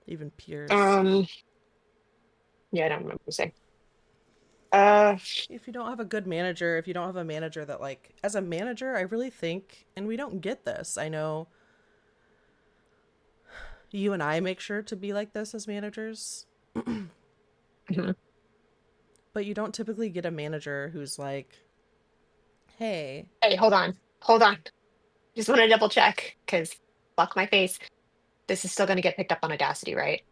even peers. Um, yeah, I don't remember saying. Uh, If you don't have a good manager, if you don't have a manager that, like, as a manager, I really think, and we don't get this. I know you and I make sure to be like this as managers, mhm. but you don't typically get a manager who's like, hey, Hey, hold on. Just want to double check because fuck my face. This is still going to get picked up on Audacity, right?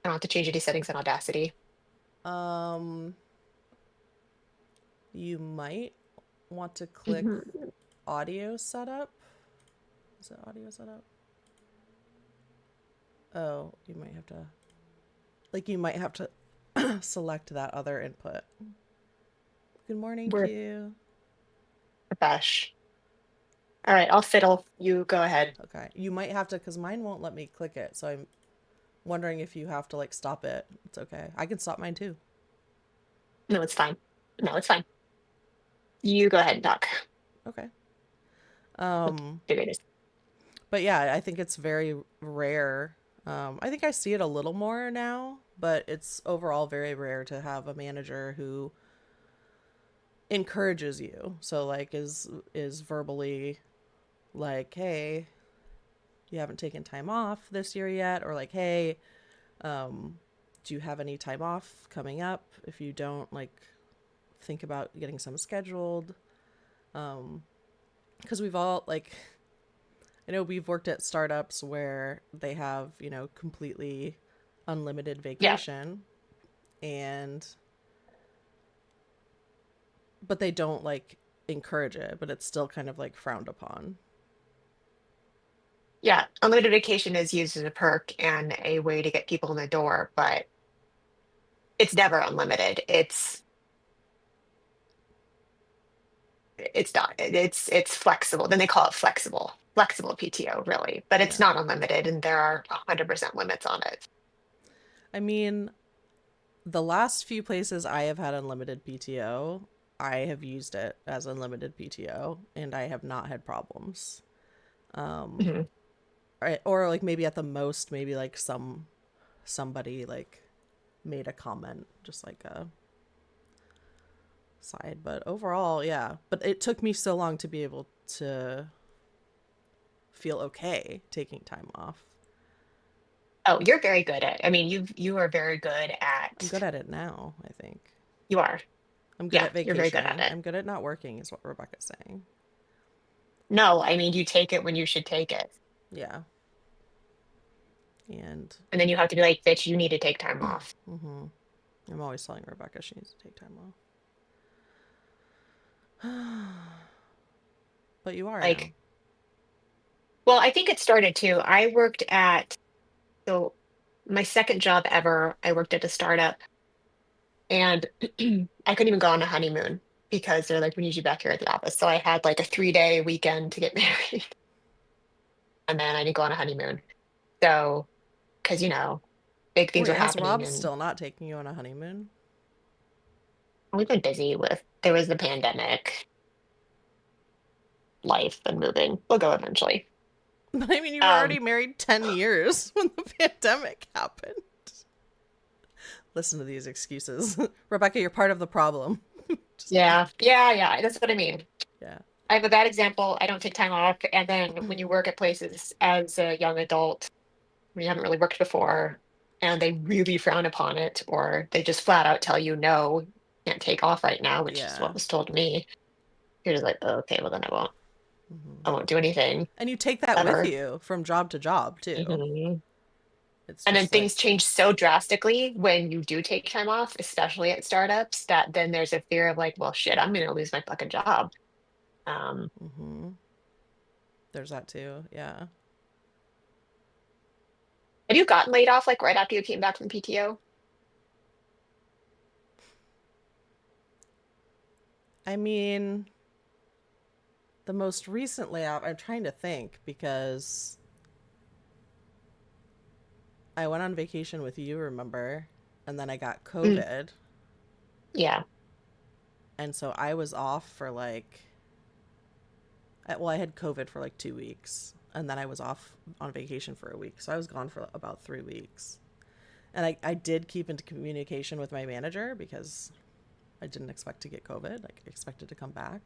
I don't have to change any settings in Audacity. um, you might want to click Mhm. audio setup. Is it audio setup? Oh, you might have to, like, you might have to select that other input. Good morning, We're Q. Bash. All right, I'll fiddle. You go ahead. Okay. You might have to, because mine won't let me click it. So I'm wondering if you have to, like, stop it. It's okay. I can stop mine too. No, it's fine. No, it's fine. You go ahead and talk. Okay. Let's Um, figure this. but yeah, I think it's very rare. I think I see it a little more now, but it's overall very rare to have a manager who encourages you. So, like, is verbally like, hey, you haven't taken time off this year yet, or like, hey, um, do you have any time off coming up? If you don't, like, think about getting some scheduled. Because we've all, like, I know we've worked at startups where they have, completely unlimited Yeah. vacation, and but they don't, like, encourage it, but it's still kind of like frowned upon. Yeah. Unlimited vacation is used as a perk and a way to get people in the door, but it's never unlimited. It's not. It's flexible. Then they call it flexible PTO, really, but it's Yeah. not unlimited, and there are 100% limits on it. I mean, the last few places I have had unlimited PTO, I have used it as unlimited PTO and I have not had problems. Um, Mhm. or like maybe at the most, maybe like somebody like made a comment, just like a side. But overall, yeah. But it took me so long to be able to feel okay taking time off. Oh, you're very good at. I mean, you are very good I'm at. good at it now, I think. You are. I'm good Yeah, at you're very good at vacationing. it. I'm good at not working, is what Rebecca's saying. No, I mean, you take it when you should take it. Yeah. And And then you have to be like, bitch, you need to take time off. hmm I'm always telling Rebecca she needs to take time off. But you are now. Like, well, I think it started too. I worked at, so my second job ever, I worked at a startup and I couldn't even go on a honeymoon because they're like, we need you back here at the office. So I had like a 3-day weekend to get married and then I didn't go on a honeymoon. So, because, big things Wait, were has happening Rob and still not taken you on a honeymoon? we've been busy with, there was the pandemic, life and moving. We'll go eventually. But I mean, you were Um, already married 10 years when the pandemic happened. Listen to these excuses. Rebecca, you're part of the problem. Just kidding. yeah, yeah, yeah. That's what I mean. Yeah. I have a bad example. I don't take time off. And then when you work at places as a young adult, when you haven't really worked before, and they really frown upon it, or they just flat out tell you, no, you can't take off right now, which is what Yeah. was told to me. You're just like, "Oh, okay, well then I won't. hmm I won't do anything And you take that with ever." you from job to job, too. Mhm. It's And then just like, things change so drastically when you do take time off, especially at startups, that then there's a fear of like, well, shit, I'm gonna lose my fucking job. Um, hmm there's that too. Yeah. have you gotten laid off like right after you came back from PTO? I mean, the most recent layoff, I'm trying to think because I went on vacation with you, remember? And then I got Mm, COVID. yeah. And so I was off for like, well, I had COVID for like 2 weeks. and then I was off on vacation for a week. So I was gone for about 3 weeks. And I did keep into communication with my manager because I didn't expect to get COVID. Like, I expected to come back.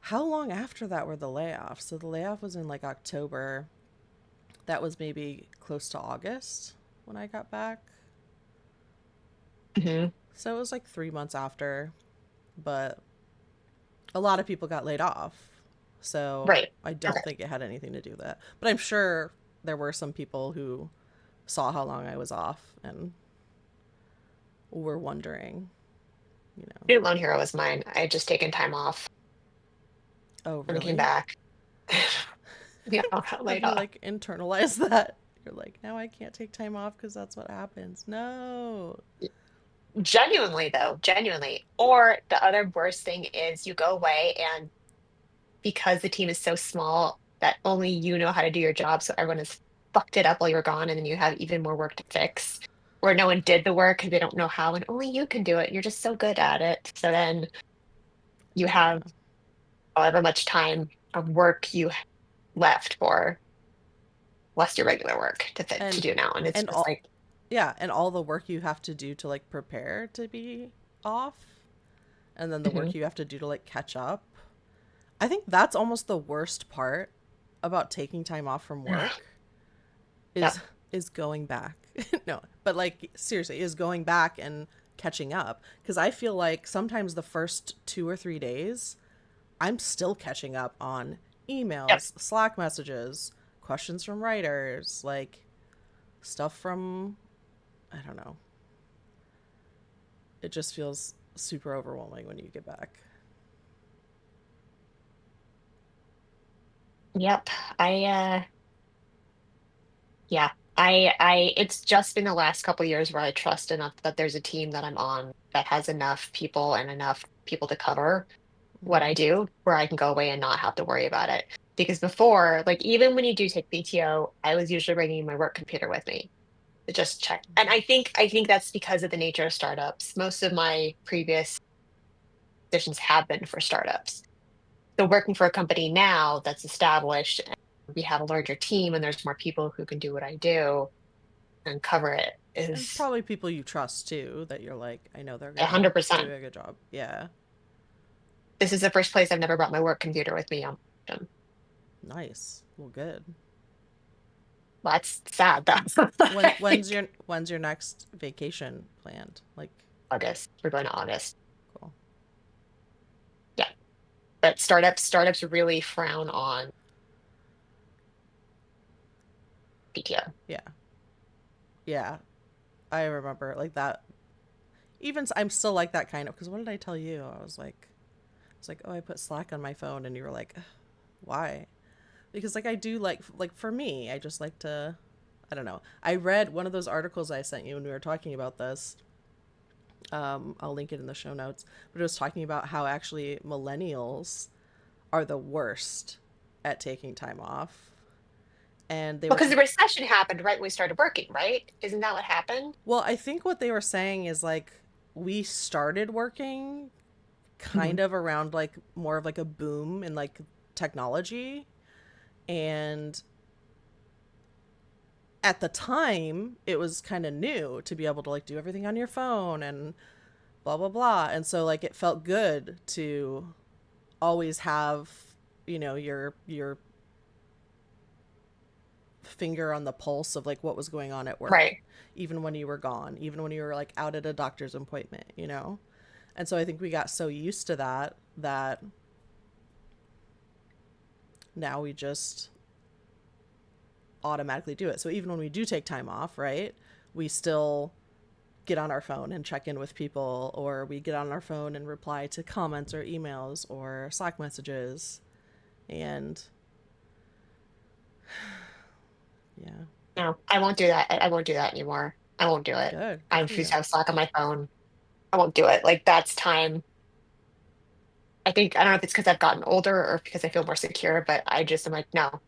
How long after that were the layoffs? So the layoff was in like October. That was maybe close to August when I got back. Hmm. So it was like 3 months after, but a lot of people got laid off. So Right. I Okay. don't think it had anything to do with that. But I'm sure there were some people who saw how long I was off and were wondering, you know, Student loan hero was mine. I had just taken time off oh, and I came really? back. Yeah, I got Have laid you off. like internalized that? You're like, now I can't take time off because that's what happens. No. Genuinely, though, genuinely. Or the other worst thing is you go away and because the team is so small that only you know how to do your job, so everyone has fucked it up while you're gone, and then you have even more work to fix. Where no one did the work because they don't know how, and only you can do it. You're just so good at it. So then you have Yeah. however much time of work you left for less your regular work to fit to And do now. And it's and just all like, yeah, and all the work you have to do to like prepare to be off and then the mhm, work you have to do to like catch up. I think that's almost the worst part about taking time off from work yeah, is is going back. No, but like seriously, is going back and catching up because I feel like sometimes the first 2 or 3 days I'm still catching up on yep, emails, Slack messages, questions from writers, like stuff from I don't know. It just feels super overwhelming when you get back. yep. I Yeah. It's just been the last couple years where I trust enough that there's a team that I'm on that has enough people and enough people to cover what I Mm-hmm. do where I can go away and not have to worry about it. Because before, like even when you do take PTO, I was usually bringing my work computer with me to just check. And I think that's because of the nature of startups. Most of my previous positions have been for startups. So working for a company now that's established and we have a larger team and there's more people who can do what I do and cover it And is probably people you trust too, that you're like, I know they're gonna do 100%. a good job. Yeah. This is the first place I've never brought my work computer with me on vacation. Nice. Well, good. Well, that's sad though. When's your next vacation planned? Like, August. We're going to August. cool. Yeah. But startups really frown on PTO. Yeah. Yeah. I remember like that. Even I'm still like that kind of because what did I tell you? I was like, oh, I put Slack on my phone, and you were like, why? Because like I do like for me, I just like to. I don't know. I read one of those articles I sent you when we were talking about this. I'll link it in the show notes. But it was talking about how actually millennials are the worst at taking time off. And they were Because the talking, recession happened right when we started working, right? Isn't that what happened? well, I think what they were saying is like we started working Mhm. kind of around like more of like a boom in like technology. And at the time, it was kind of new to be able to like do everything on your phone and blah, blah, blah. And so like it felt good to always have, your finger on the pulse of like what was going on at work, Right. even when you were gone, even when you were like out at a doctor's appointment. And so I think we got so used to that now we just automatically do it. So even when we do take time off, right, we still get on our phone and check in with people, or we get on our phone and reply to comments or emails or Slack messages. And yeah, No, I won't do that. I won't do that anymore. I won't do it. good I for refuse to you. have Slack on my phone. I won't do it. Like that's time. I don't know if it's because I've gotten older or because I feel more secure, but I'm like, no,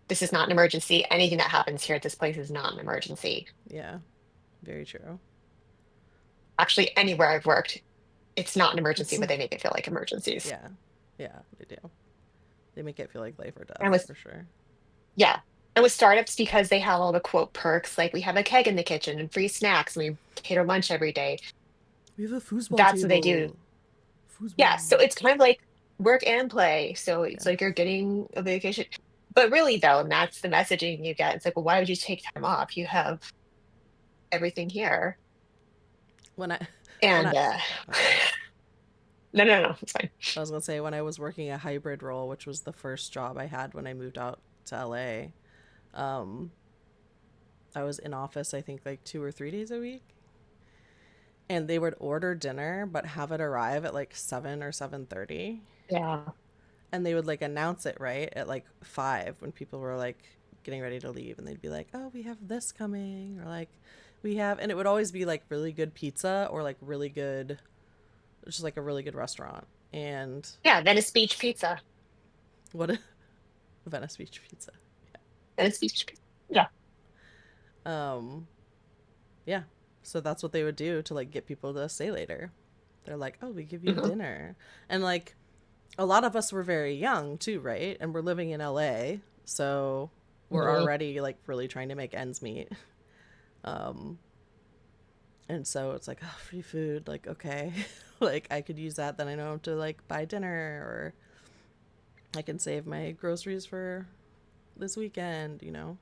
this is not an emergency. Anything that happens here at this place is not an emergency. Yeah, very true. Actually, anywhere I've worked, it's not an emergency, It's but they make it feel like emergencies. yeah, yeah, they do. They make it feel like life or And death with for sure. Yeah. And with startups, because they have all the quote perks, like we have a keg in the kitchen and free snacks, and we cater lunch every day. We have a foosball That's what they do. table. Yeah. Foosball. So it's kind of like work and play. So it's Yeah. like you're getting a vacation. But really, though, and that's the messaging you get. It's like, well, why would you take time off? You have everything here. When I when And I oh, go ahead. no, no, no, it's fine. I was gonna say when I was working a hybrid role, which was the first job I had when I moved out to LA, um, I was in office I think like 2 or 3 days a week, and they would order dinner but have it arrive at like 7 or 7:30, Yeah. and they would like announce it right at like 5 when people were like getting ready to leave, and they'd be like, "Oh, we have this coming," or like, "We have," and it would always be like really good pizza or like really good, just like a really good restaurant, and Yeah. Venice Beach pizza. what a Venice Beach pizza. Venice Beach pizza. Yeah. Um, yeah. So that's what they would do to like get people to stay later. They're like, "Oh, we give you Hmm. dinner." And like a lot of us were very young too, right? And we're living in LA, so we're Hmm. already like really trying to make ends meet. Um, and so it's like, oh, free food, like okay. Like I could use that, then I know to like buy dinner, or I can save my groceries for this weekend, you know.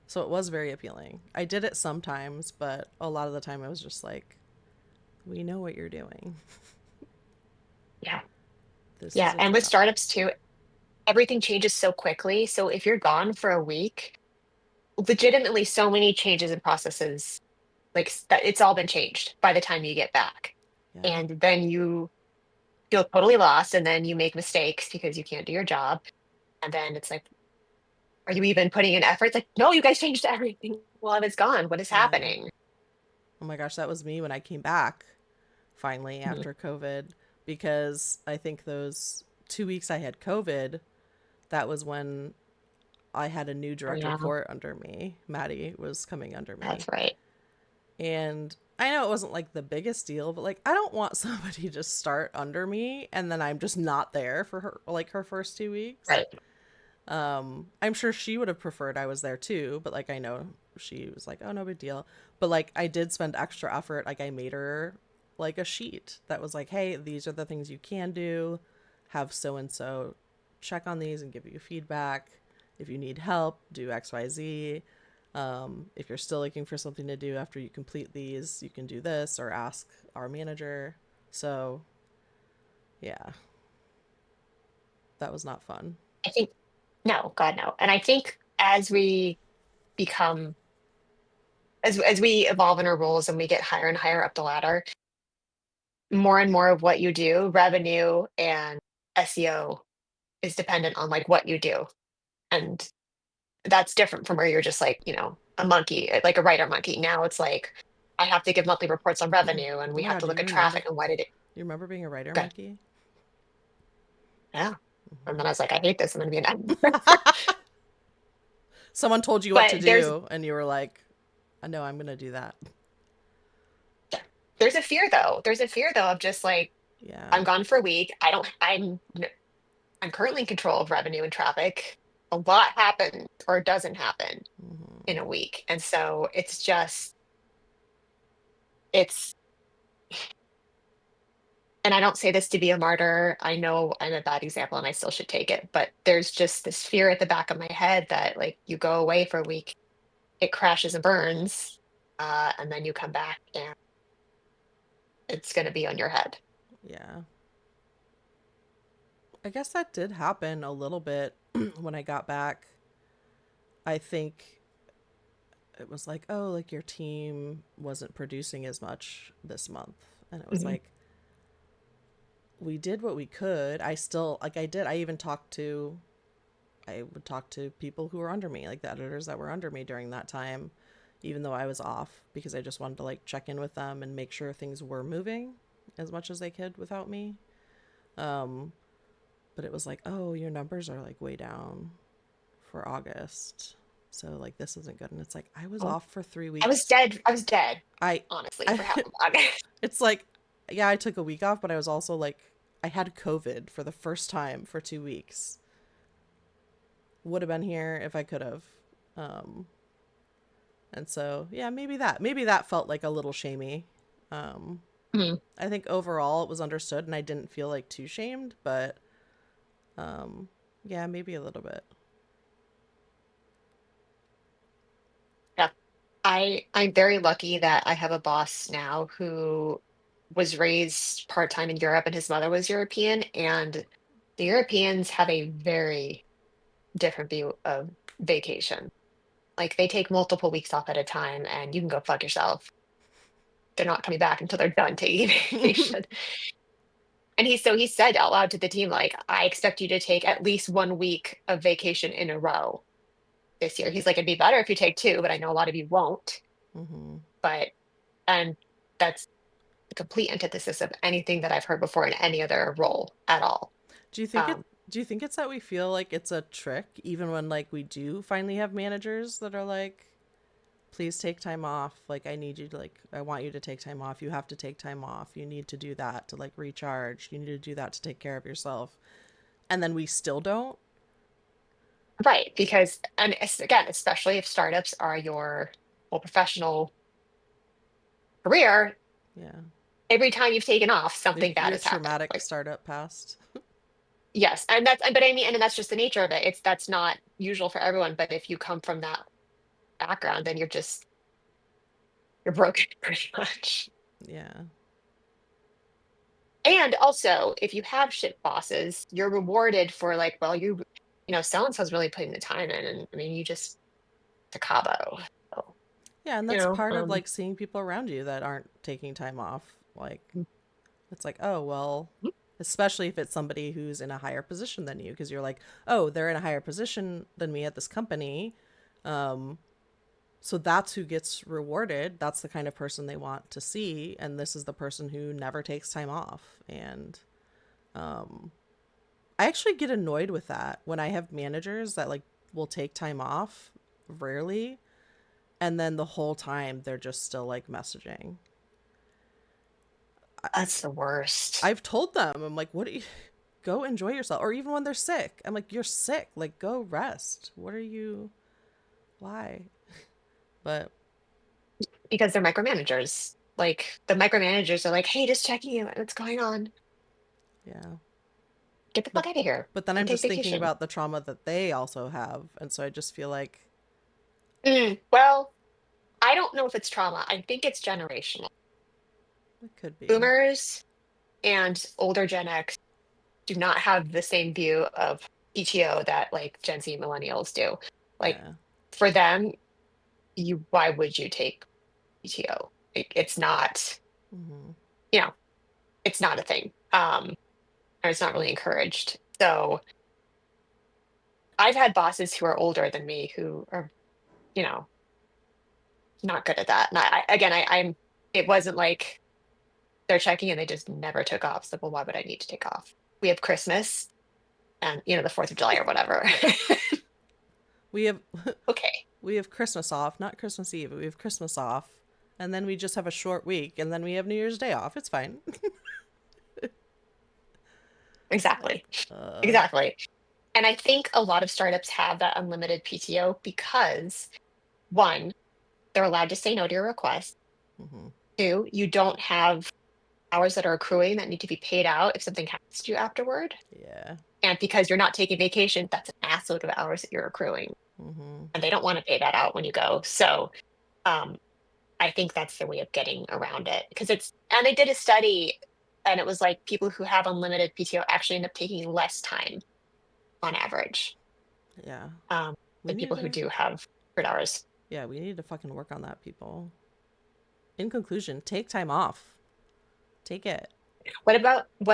So it was very appealing. I did it sometimes, but a lot of the time I was just like, we know what you're doing. Yeah. This is Yeah. a And with job. startups too, everything changes so quickly. So if you're gone for a week, legitimately so many changes and processes, like that it's all been changed by the time you get back. Yeah. And then you feel totally lost and then you make mistakes because you can't do your job. And then it's like, are you even putting in effort? It's like, no, you guys changed everything while I was gone. What is Yeah. happening? Oh my gosh, that was me when I came back finally Mhm. after COVID, because I think those 2 weeks I had COVID, that was when I had a new Oh direct yeah, report under me. Maddie was coming under me. that's right. And I know it wasn't like the biggest deal, but like I don't want somebody to start under me and then I'm just not there for her like her first 2 weeks. Right. I'm sure she would have preferred I was there too, but like I know she was like, "Oh, no big deal." But like I did spend extra effort. Like I made her like a sheet that was like, "Hey, these are the things you can do. Have so and so check on these and give you feedback. If you need help, do XYZ. If you're still looking for something to do after you complete these, you can do this or ask our manager." So, yeah, that was not fun. I think no, God no. And I think as we become as we evolve in our roles and we get higher and higher up the ladder, more and more of what you do, revenue and SEO is dependent on like what you do. And that's different from where you're just like, a monkey, like a writer monkey. Now it's like I have to give monthly reports on revenue and Oh we my have god, to do look you at remember? traffic and why did it You remember being a writer good. monkey? Yeah. And then I was like, I hate this. I'm gonna be an admin. Someone told you what to But there's do, and you were like, "I know I'm gonna do that." there's a fear though. There's a fear though of just like Yeah. I'm gone for a week. I'm currently in control of revenue and traffic. A lot happens or doesn't happen in a week. And so it's and I don't say this to be a martyr. I know I'm a bad example and I still should take it, but there's just this fear at the back of my head that like you go away for a week, it crashes and burns, and then you come back and it's going to be on your head. Yeah. I guess that did happen a little bit when I got back. I think it was like, "Oh, like your team wasn't producing as much this month." And it was Mhm. like, we did what we could. I still, like, I even talked to, I would talk to people who were under me, like the editors that were under me during that time, even though I was off, because I just wanted to like check in with them and make sure things were moving as much as they could without me. Um, but it was like, oh, your numbers are like way down for August. So like this isn't good. And it's like I was Oh, off for three I was weeks. dead. I was dead, I, honestly, I for half of August. it's like, yeah, I took a week off, but I was also like, I had COVID for the first time for 2 weeks. would have been here if I could have. Um, and so, yeah, maybe that felt like a little shamey. Um, Mhm. I think overall it was understood and I didn't feel like too shamed, but um, yeah, maybe a little bit. Yeah. I'm very lucky that I have a boss now who was raised part-time in Europe and his mother was European, and the Europeans have a very different view of vacation. Like they take multiple weeks off at a time and you can go fuck yourself. They're not coming back until they're done taking vacation. And he said out loud to the team, like, I expect you to take at least 1 week of vacation in a row this year. He's like, it'd be better if you take two, but I know a lot of you won't. Hmm. But and that's the complete antithesis of anything that I've heard before in any other role at all. Do you think it? Um, Do you think it's that we feel like it's a trick, even when like we do finally have managers that are like, please take time off. Like I need you to like I want you to take time off. You have to take time off. You need to do that to like recharge. You need to do that to take care of yourself. And then we still don't. right, because and again, especially if startups are your whole professional career, Yeah. every time you've taken off, If something bad your has happened. traumatic Like, startup past. yes, and that's but I mean, and that's just the nature of it. It's that's not usual for everyone, but if you come from that background, then you're broken pretty much. Yeah. And also, if you have shit bosses, you're rewarded for like, well, so and so's really putting the time in, and I mean, you just to Cabo, so, Yeah, and you that's know, part of like seeing people around you that aren't taking time off. Like it's like, oh, well, especially if it's somebody who's in a higher position than you because you're like, oh, they're in a higher position than me at this company. Um, so that's who gets rewarded. That's the kind of person they want to see. And this is the person who never takes time off. And I actually get annoyed with that when I have managers that like will take time off, rarely. And then the whole time they're just still like messaging. that's the worst. I've told them, I'm like, what do you go enjoy yourself? Or even when they're sick, I'm like, you're sick. Like, go rest. What are you, why? But Because they're micromanagers. Like the micromanagers are like, hey, just checking you. What's going on? yeah. Get the But fuck out of here. but then Go I'm take just thinking vacation. about the trauma that they also have. And so I just feel like Well, I don't know if it's trauma. I think it's generational. it could be. Boomers and older Gen X do not have the same view of PTO that like Gen Z millennials do. Like Yeah. for them, you why would you take PTO? It's not, Hmm. you know, it's not a thing. Or it's not really encouraged. So I've had bosses who are older than me who are, you know, not good at that. And again, I'm it wasn't like they're checking and they just never took off. So well, why would I need to take off? We have Christmas and the 4th of July or whatever. We have Okay. we have Christmas off, not Christmas Eve, but we have Christmas off. And then we just have a short week and then we have New Year's Day off. It's fine. It's like, Exactly. uh, Exactly. And I think a lot of startups have that unlimited PTO because one, they're allowed to say no to your request. mhm. Two, you don't have hours that are accruing that need to be paid out if something happens to you afterward. Yeah. And because you're not taking vacation, that's an assload of hours that you're accruing. Hmm. And they don't want to pay that out when you go. So um, I think that's the way of getting around it. Because and they did a study and it was like people who have unlimited PTO actually end up taking less time on average Yeah. um, We than need people who to, do have 100 hours. yeah, we need to fucking work on that, people. In conclusion, take time off. Take it. What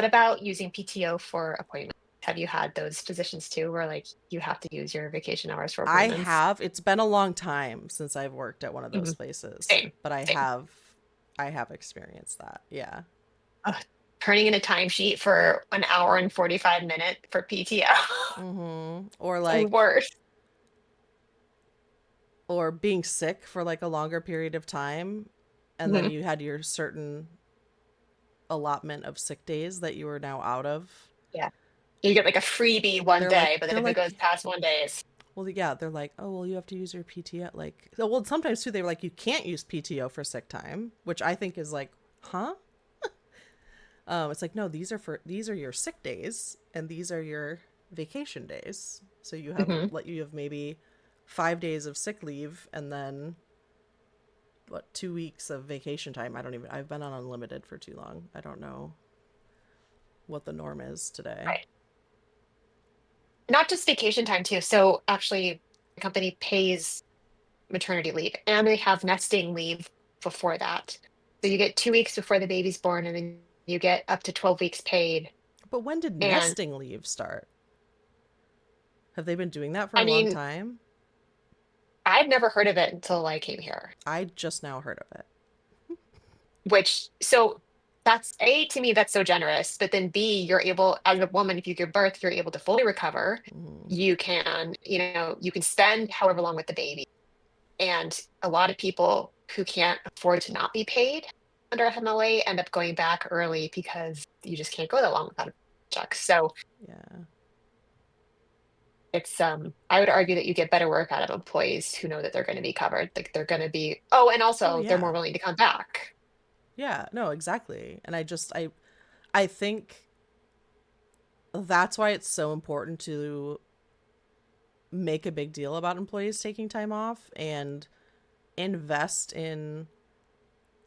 about using PTO for appointments? Have you had those positions too, where like you have to use your vacation hours for I appointments? have. It's been a long time since I've worked at one of those Mhm. places, Same, but same. I have experienced that. Yeah. Ugh, turning in a timesheet for an hour and 45 minutes for PTO. Or The like worst. or being sick for like a longer period of time and then Mhm. you had your certain allotment of sick days that you were now out of. Yeah. You get like a freebie one They're like day, but then they're if it like goes past one day, it's. Well, yeah, they're like, oh, well, you have to use your PTO. Like, oh, well, sometimes too, they're like, you can't use PTO for sick time, which I think is like, huh? It's like, no, these are your sick days, and these are your vacation days. So Hmm. you have maybe 5 days of sick leave, and then what, 2 weeks of vacation time. I've been on unlimited for too long. I don't know what the norm is today. Right. Not just vacation time too. So actually, the company pays maternity leave and they have nesting leave before that. So you get 2 weeks before the baby's born, and then you get up to 12 weeks paid. But when did And nesting leave start? Have they been doing that for I a long mean, time? I've never heard of it until I came here, I just now heard of it. which, so that's A, to me, that's so generous. But then B, you're able, as a woman, if you give birth, you're able to fully recover. Mm, You can, you can spend however long with the baby. And a lot of people who can't afford to not be paid under FMLA end up going back early because you just can't go that long without a check. So yeah. it's I would argue that you get better work out of employees who know that they're going to be covered. Like they're going to be, oh, and Oh also they're more yeah. willing to come back. Yeah, no, exactly. And I think that's why it's so important to make a big deal about employees taking time off and invest in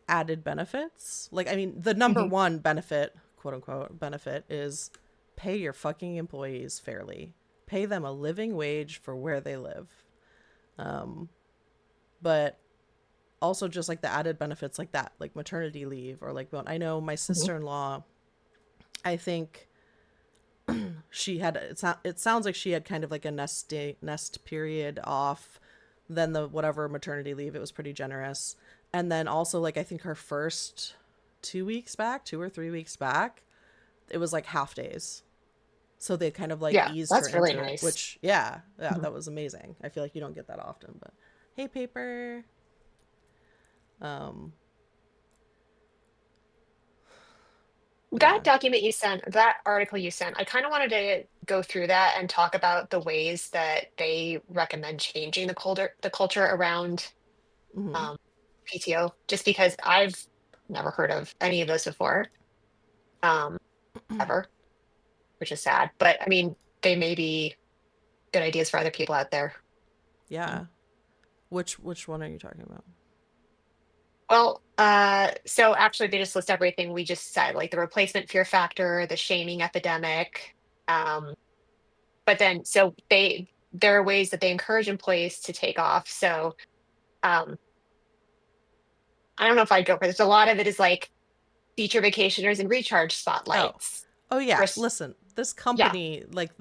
added benefits. Like, I mean, the number Hmm. one benefit, quote unquote, benefit is pay your fucking employees fairly. Pay them a living wage for where they live. Um, but also just like the added benefits like that, like maternity leave or like when I know my Hmm. sister-in-law, I think it sounds like she had kind of like a nest period off, then the whatever maternity leave, it was pretty generous. And then also like I think her first 2 weeks back, 2 or 3 weeks back, it was like half days. So they kind of like Yeah, eased her that's really into it, nice. which yeah, Mhm. that was amazing. I feel like you don't get that often, but hey paper. Um That yeah. document you sent, that article you sent, I kind of wanted to go through that and talk about the ways that they recommend changing the culture around Mhm. um, PTO, just because I've never heard of any of those before, um, ever, which is sad. But I mean, they may be good ideas for other people out there. Um, Yeah. Which one are you talking about? Well, so actually, they just list everything we just said, like the replacement fear factor, the shaming epidemic. Um, but then, so there are ways that they encourage employees to take off. So um, I don't know if I'd go for this. A lot of it is like feature vacationers and recharge Oh. spotlights. Oh yeah, First, listen. This yeah. company like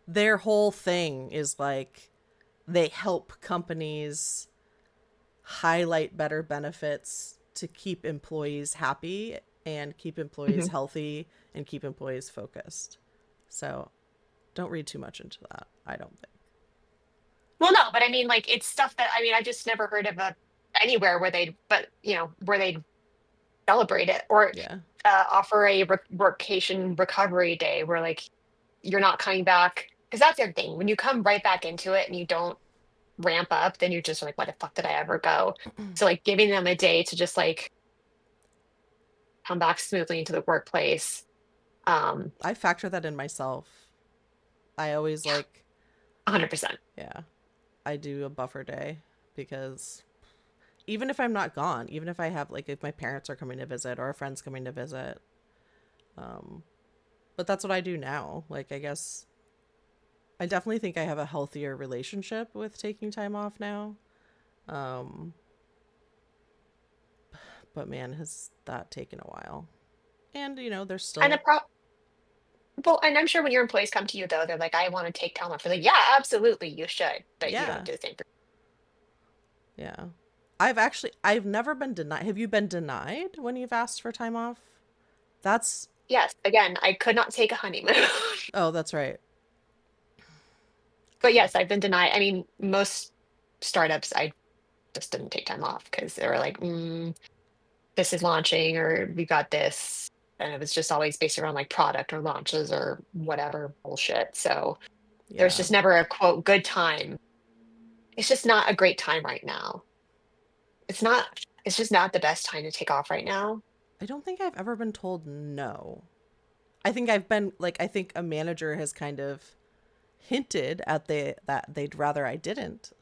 their whole thing is like they help companies highlight better benefits to keep employees happy and keep employees Mhm. healthy and keep employees focused. So, don't read too much into that, I don't think. Well, no, but I mean, like it's stuff that I mean, I just never heard of anywhere where they'd celebrate it or Yeah. offer a workcation recovery day where like you're not coming back, because that's the other thing. When you come right back into it and you don't ramp up, then you're just like, why the fuck did I ever go? So like giving them a day to just like come back smoothly into the workplace. Um, I factor that in myself. I always yeah, like 100%. yeah, I do a buffer day because even if I'm not gone, even if I have like if my parents are coming to visit or a friend's coming to visit, um but that's what I do now. Like I guess I definitely think I have a healthier relationship with taking time off now. Um but man, has that taken a while. And there's And the still pro well, and I'm sure when your employees come to you though, they're like, I want to take time off. They're like, yeah, absolutely, you should, but you don't yeah. do the same for. Yeah. I've never been denied. Have you been denied when you've asked for time off? That's Yes, again, I could not take a honeymoon. oh, that's right. But yes, I've been denied. I mean, most startups, I just didn't take time off because they were like, this is launching or we got this. And it was just always based around like product or launches or whatever bullshit. So There's Yeah. just never a quote good time. It's just not a great time right now. It's not, it's just not the best time to take off right now. I don't think I've ever been told no. I think I've been like, I think a manager has kind of hinted at that they'd rather I didn't,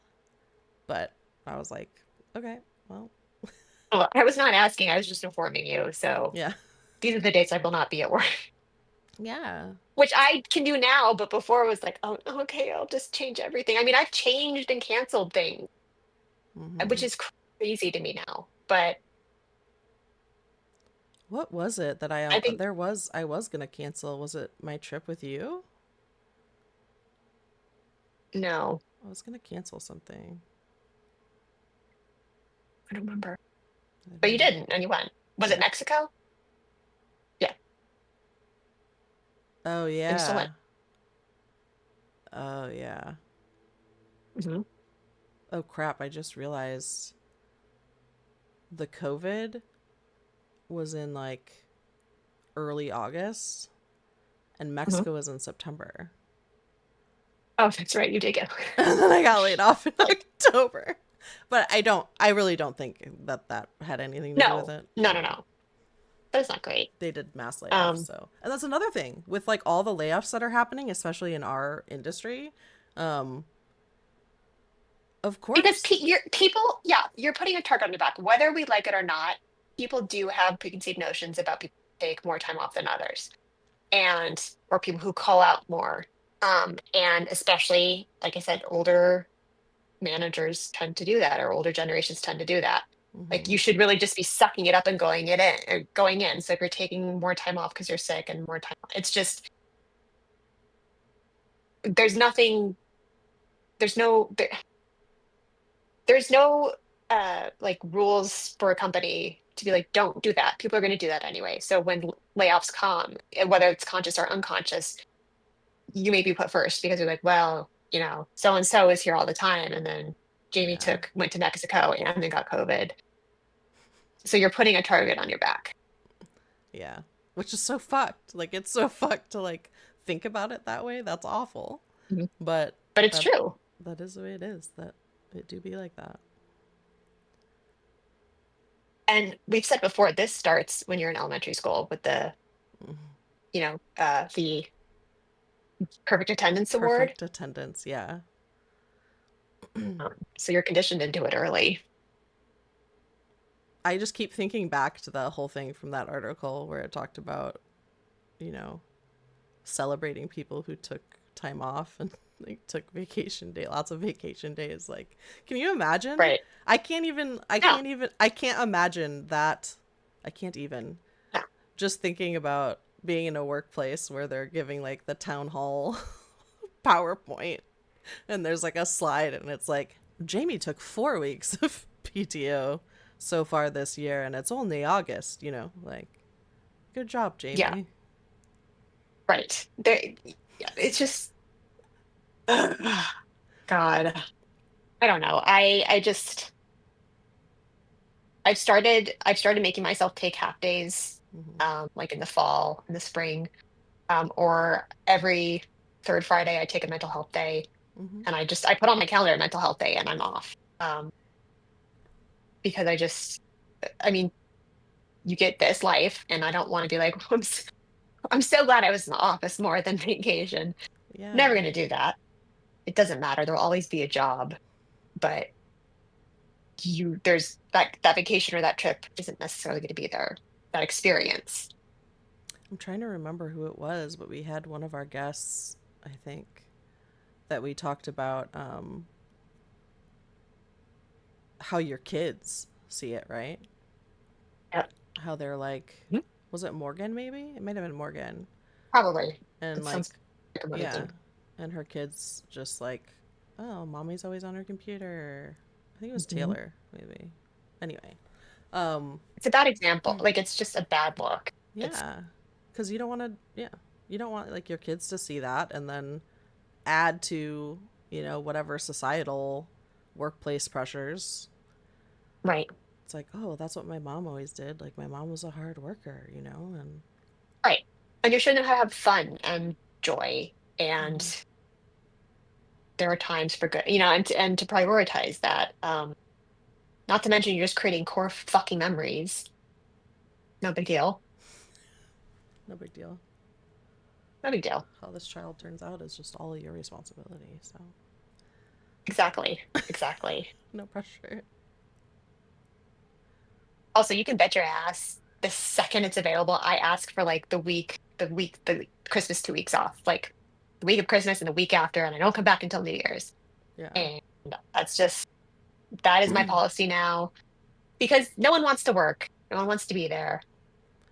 but I was like, okay, well, Well, I was not asking, I was just informing you. So yeah. these are the dates I will not be at work, Yeah. which I can do now, but before it was like, oh, okay, I'll just change everything. I mean, I've changed and canceled things, which Hmm. is crazy to me now. But What was it that I think, I was gonna cancel? Was it my trip with you? no, I was gonna cancel something. I don't remember. I But you don't. didn't, and you went. Was it Yeah. Mexico? Yeah, Oh and you still yeah. went. Oh yeah. Hmm. Oh crap! I just realized the COVID was in like early August, and Hmm. Mexico was in September. Oh, that's right, you did get And then I got laid off in like, October. But I really don't think that that had anything to do with no, it. no, no, no. That's not great. They did mass layoffs, Um, so. And that's another thing with like all the layoffs that are happening, especially in our industry. Um of because course. people, yeah, you're putting a target on your back, whether we like it or not. People do have preconceived notions about people who take more time off than others, and or people who call out more. And especially, like I said, older managers tend to do that, or older generations tend to do that. Like Mhm. you should really just be sucking it up and going in. So if you're taking more time off because you're sick and more time, it's just there's nothing, there's no there's no like rules for a company to be like, don't do that. People are going to do that anyway. So when layoffs come, whether it's conscious or unconscious, you may be put first because you're like, well, so and so is here all the time, and then Jamie Yeah. went to Mexico and then got COVID. So you're putting a target on your back. Yeah. Which is so fucked. Like it's so fucked to like think about it that way. That's awful. Mhm. But But it's that true. that is the way it is. That it do be like that. And we've said before, this starts when you're in elementary school with Mhm. the perfect attendance award. Perfect attendance, yeah. So you're conditioned into it early. I just keep thinking back to the whole thing from that article where it talked about, you know, celebrating people who took time off and like took vacation day, lots of vacation days. Like, can you imagine? Right. No, I can't imagine that. I can't even no. just thinking about being in a workplace where they're giving like the town hall PowerPoint and there's like a slide and it's like Jamie took 4 weeks of PTO so far this year and it's only August, like good job, Yeah, Jamie. right. Yeah, it's just, ugh, God, I don't know. I've started making myself take half days, Hmm. like in the fall, in the spring, or every third Friday I take a mental health day, Hmm. and I put on my calendar mental health day, and I'm off. Because I mean, you get this life, and I don't want to be like, I'm so glad I was in the office more than vacation. Never Yeah. going to do that. It doesn't matter. There'll always be a job, but there's that vacation or that trip isn't necessarily going to be there. That experience. I'm trying to remember who it was, but we had one of our guests, I think, that we talked about how your kids see it, right? Yep. How they're like, Mhm. was it Morgan maybe? It might have been Morgan. Probably. And It sounds like, like a Morgan yeah. thing. And her kids just like, oh, mommy's always on her computer. I think it was Mhm. Taylor, maybe. Anyway, um, It's a bad example. Like it's just a bad look. It's yeah. Because you don't want to, yeah. You don't want like your kids to see that and then add to, whatever societal workplace pressures. right. It's like, oh, that's what my mom always did. Like, my mom was a hard worker, and Right. And you shouldn't have fun and joy and mhm. there are times for good, and to prioritize that. Not to mention you're just creating core fucking memories. No big deal. No big deal. No big deal. How this child turns out is just all your responsibility. So Exactly. Exactly. no pressure. Also, you can bet your ass the second it's available, I ask for like the Christmas 2 weeks off, like the week of Christmas and the week after, and I don't come back until New Year's. Yeah. And that's just, that is my policy now because no one wants to work. No one wants to be there,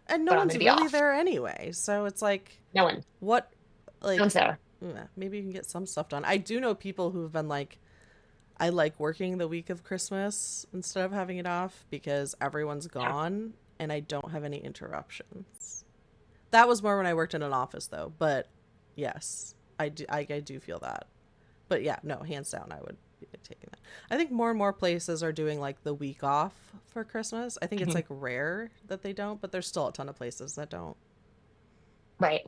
And no but I'm going one's to be really off. there anyway. So it's like, No one, what, no one's like, there. maybe you can get some stuff done. I do know people who've been like, I like working the week of Christmas instead of having it off because everyone's Yeah. gone and I don't have any interruptions. That was more when I worked in an office though, but yes, I do feel that. But yeah, no, hands down, I would be taking that. I think more and more places are doing like the week off for Christmas. I think it's Mhm. like rare that they don't, but there's still a ton of places that don't. Right.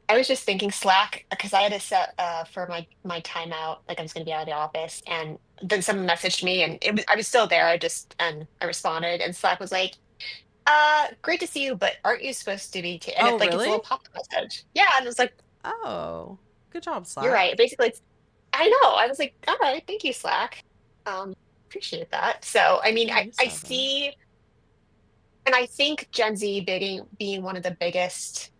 I was just thinking Slack because I had to set for my timeout, like I was going to be out of the office, and then someone messaged me, and I was still there. I responded, and Slack was like, great to see you, but aren't you supposed to be?" And Oh, it's like it's a really? little pop-up message. Yeah, and it was like, Oh, good job, you're right. Slack. Basically, I know. I was like, all right, thank you, Slack. Appreciate that. So, I mean, Yeah, I nice I to have that. see, and I think Gen Z being one of the biggest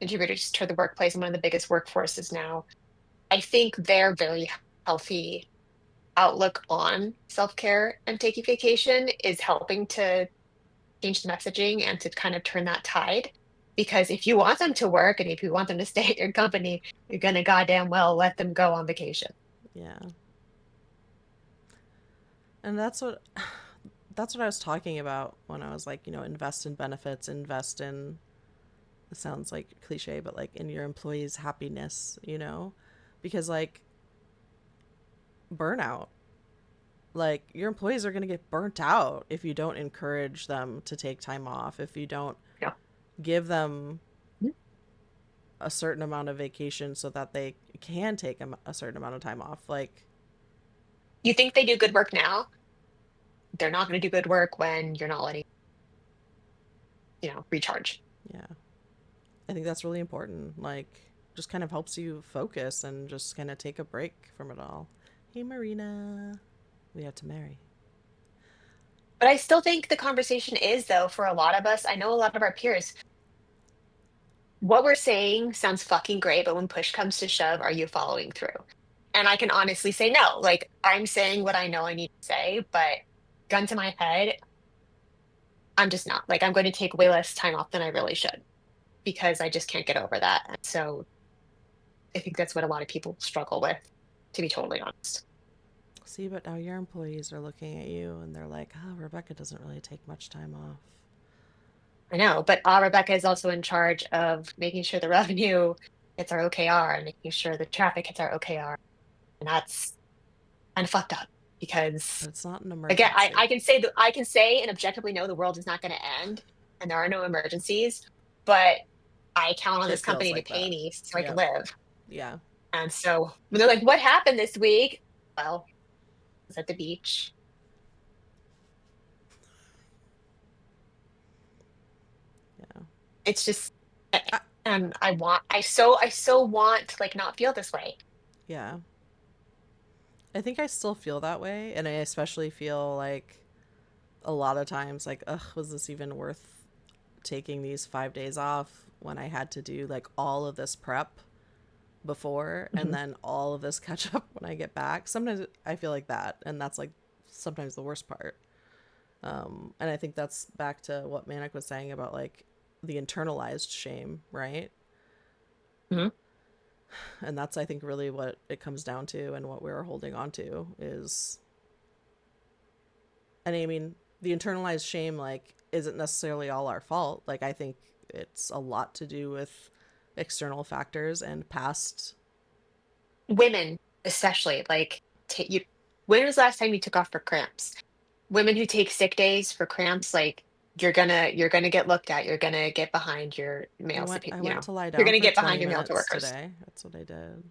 contributors to the workplace and one of the biggest workforces now. I think their very healthy outlook on self-care and taking vacation is helping to change the messaging and to kind of turn that tide. Because if you want them to work and if you want them to stay at your company, you're gonna goddamn well let them go on vacation. Yeah. And that's what I was talking about when I was like, invest in benefits, invest in, it sounds like cliche, but like in your employees' happiness, because like burnout, like your employees are going to get burnt out if you don't encourage them to take time off, if you don't Yeah. give them a certain amount of vacation so that they can take a certain amount of time off. Like, You think they do good work now? They're not going to do good work when you're not letting, recharge. yeah, I think that's really important. Like, just kind of helps you focus and just kind of take a break from it all. Hey, Marina, we have to marry. But I still think the conversation is, though, for a lot of us, I know a lot of our peers, what we're saying sounds fucking great, but when push comes to shove, are you following through? And I can honestly say no. Like, I'm saying what I know I need to say, but gun to my head, I'm just not. Like, I'm going to take way less time off than I really should because I just can't get over that. And so I think that's what a lot of people struggle with, to be totally honest. See, but now your employees are looking at you and they're like, oh, Rebecca doesn't really take much time off. I know, but Rebecca is also in charge of making sure the revenue hits our OKR and making sure the traffic hits our OKR. And that's kind of fucked up because But it's not an again, I emergency. can say that I can say and objectively know the world is not going to end and there are no emergencies, but I count on It this feels company to like pay that. me so I can Yep. live. Yeah. And so when they're like, "What happened this week?" Well, I was at the beach. Yeah. It's just, I, and I so want to like not feel this way. yeah. I think I still feel that way. And I especially feel like a lot of times, like, ugh, was this even worth taking these 5 days off when I had to do like all of this prep before and Mhm. then all of this catch up when I get back? Sometimes I feel like that. And that's like sometimes the worst part. And I think that's back to what Manik was saying about like the internalized shame, right? Mhm. And that's, I think, really what it comes down to and what we're holding on to is, and I mean, the internalized shame, like, isn't necessarily all our fault. Like, I think it's a lot to do with external factors and past. Women, especially, like you. When was the last time you took off for cramps? Women who take sick days for cramps, like you're gonna get looked at. You're gonna get behind your I male, went I you went know, to lie you're down gonna for get 20 behind your male minutes coworkers. today. That's what I did,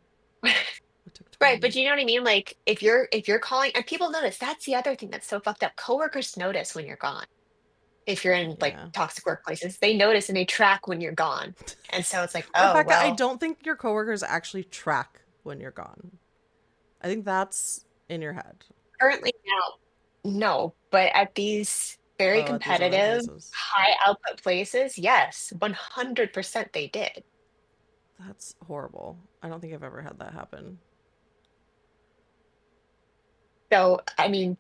It took Right, 20. but you know what I mean? Like if you're calling and people notice, that's the other thing that's so fucked up. Coworkers notice when you're gone. If you're in like Yeah. toxic workplaces, they notice and they track when you're gone. And so it's like, oh, Rebecca, I well, don't think your coworkers actually track when you're gone. I think that's in your head. currently now, no, but at these very Oh, at these other competitive, places. high output places, yes, 100% they did. That's horrible. I don't think I've ever had that happen. So, I mean,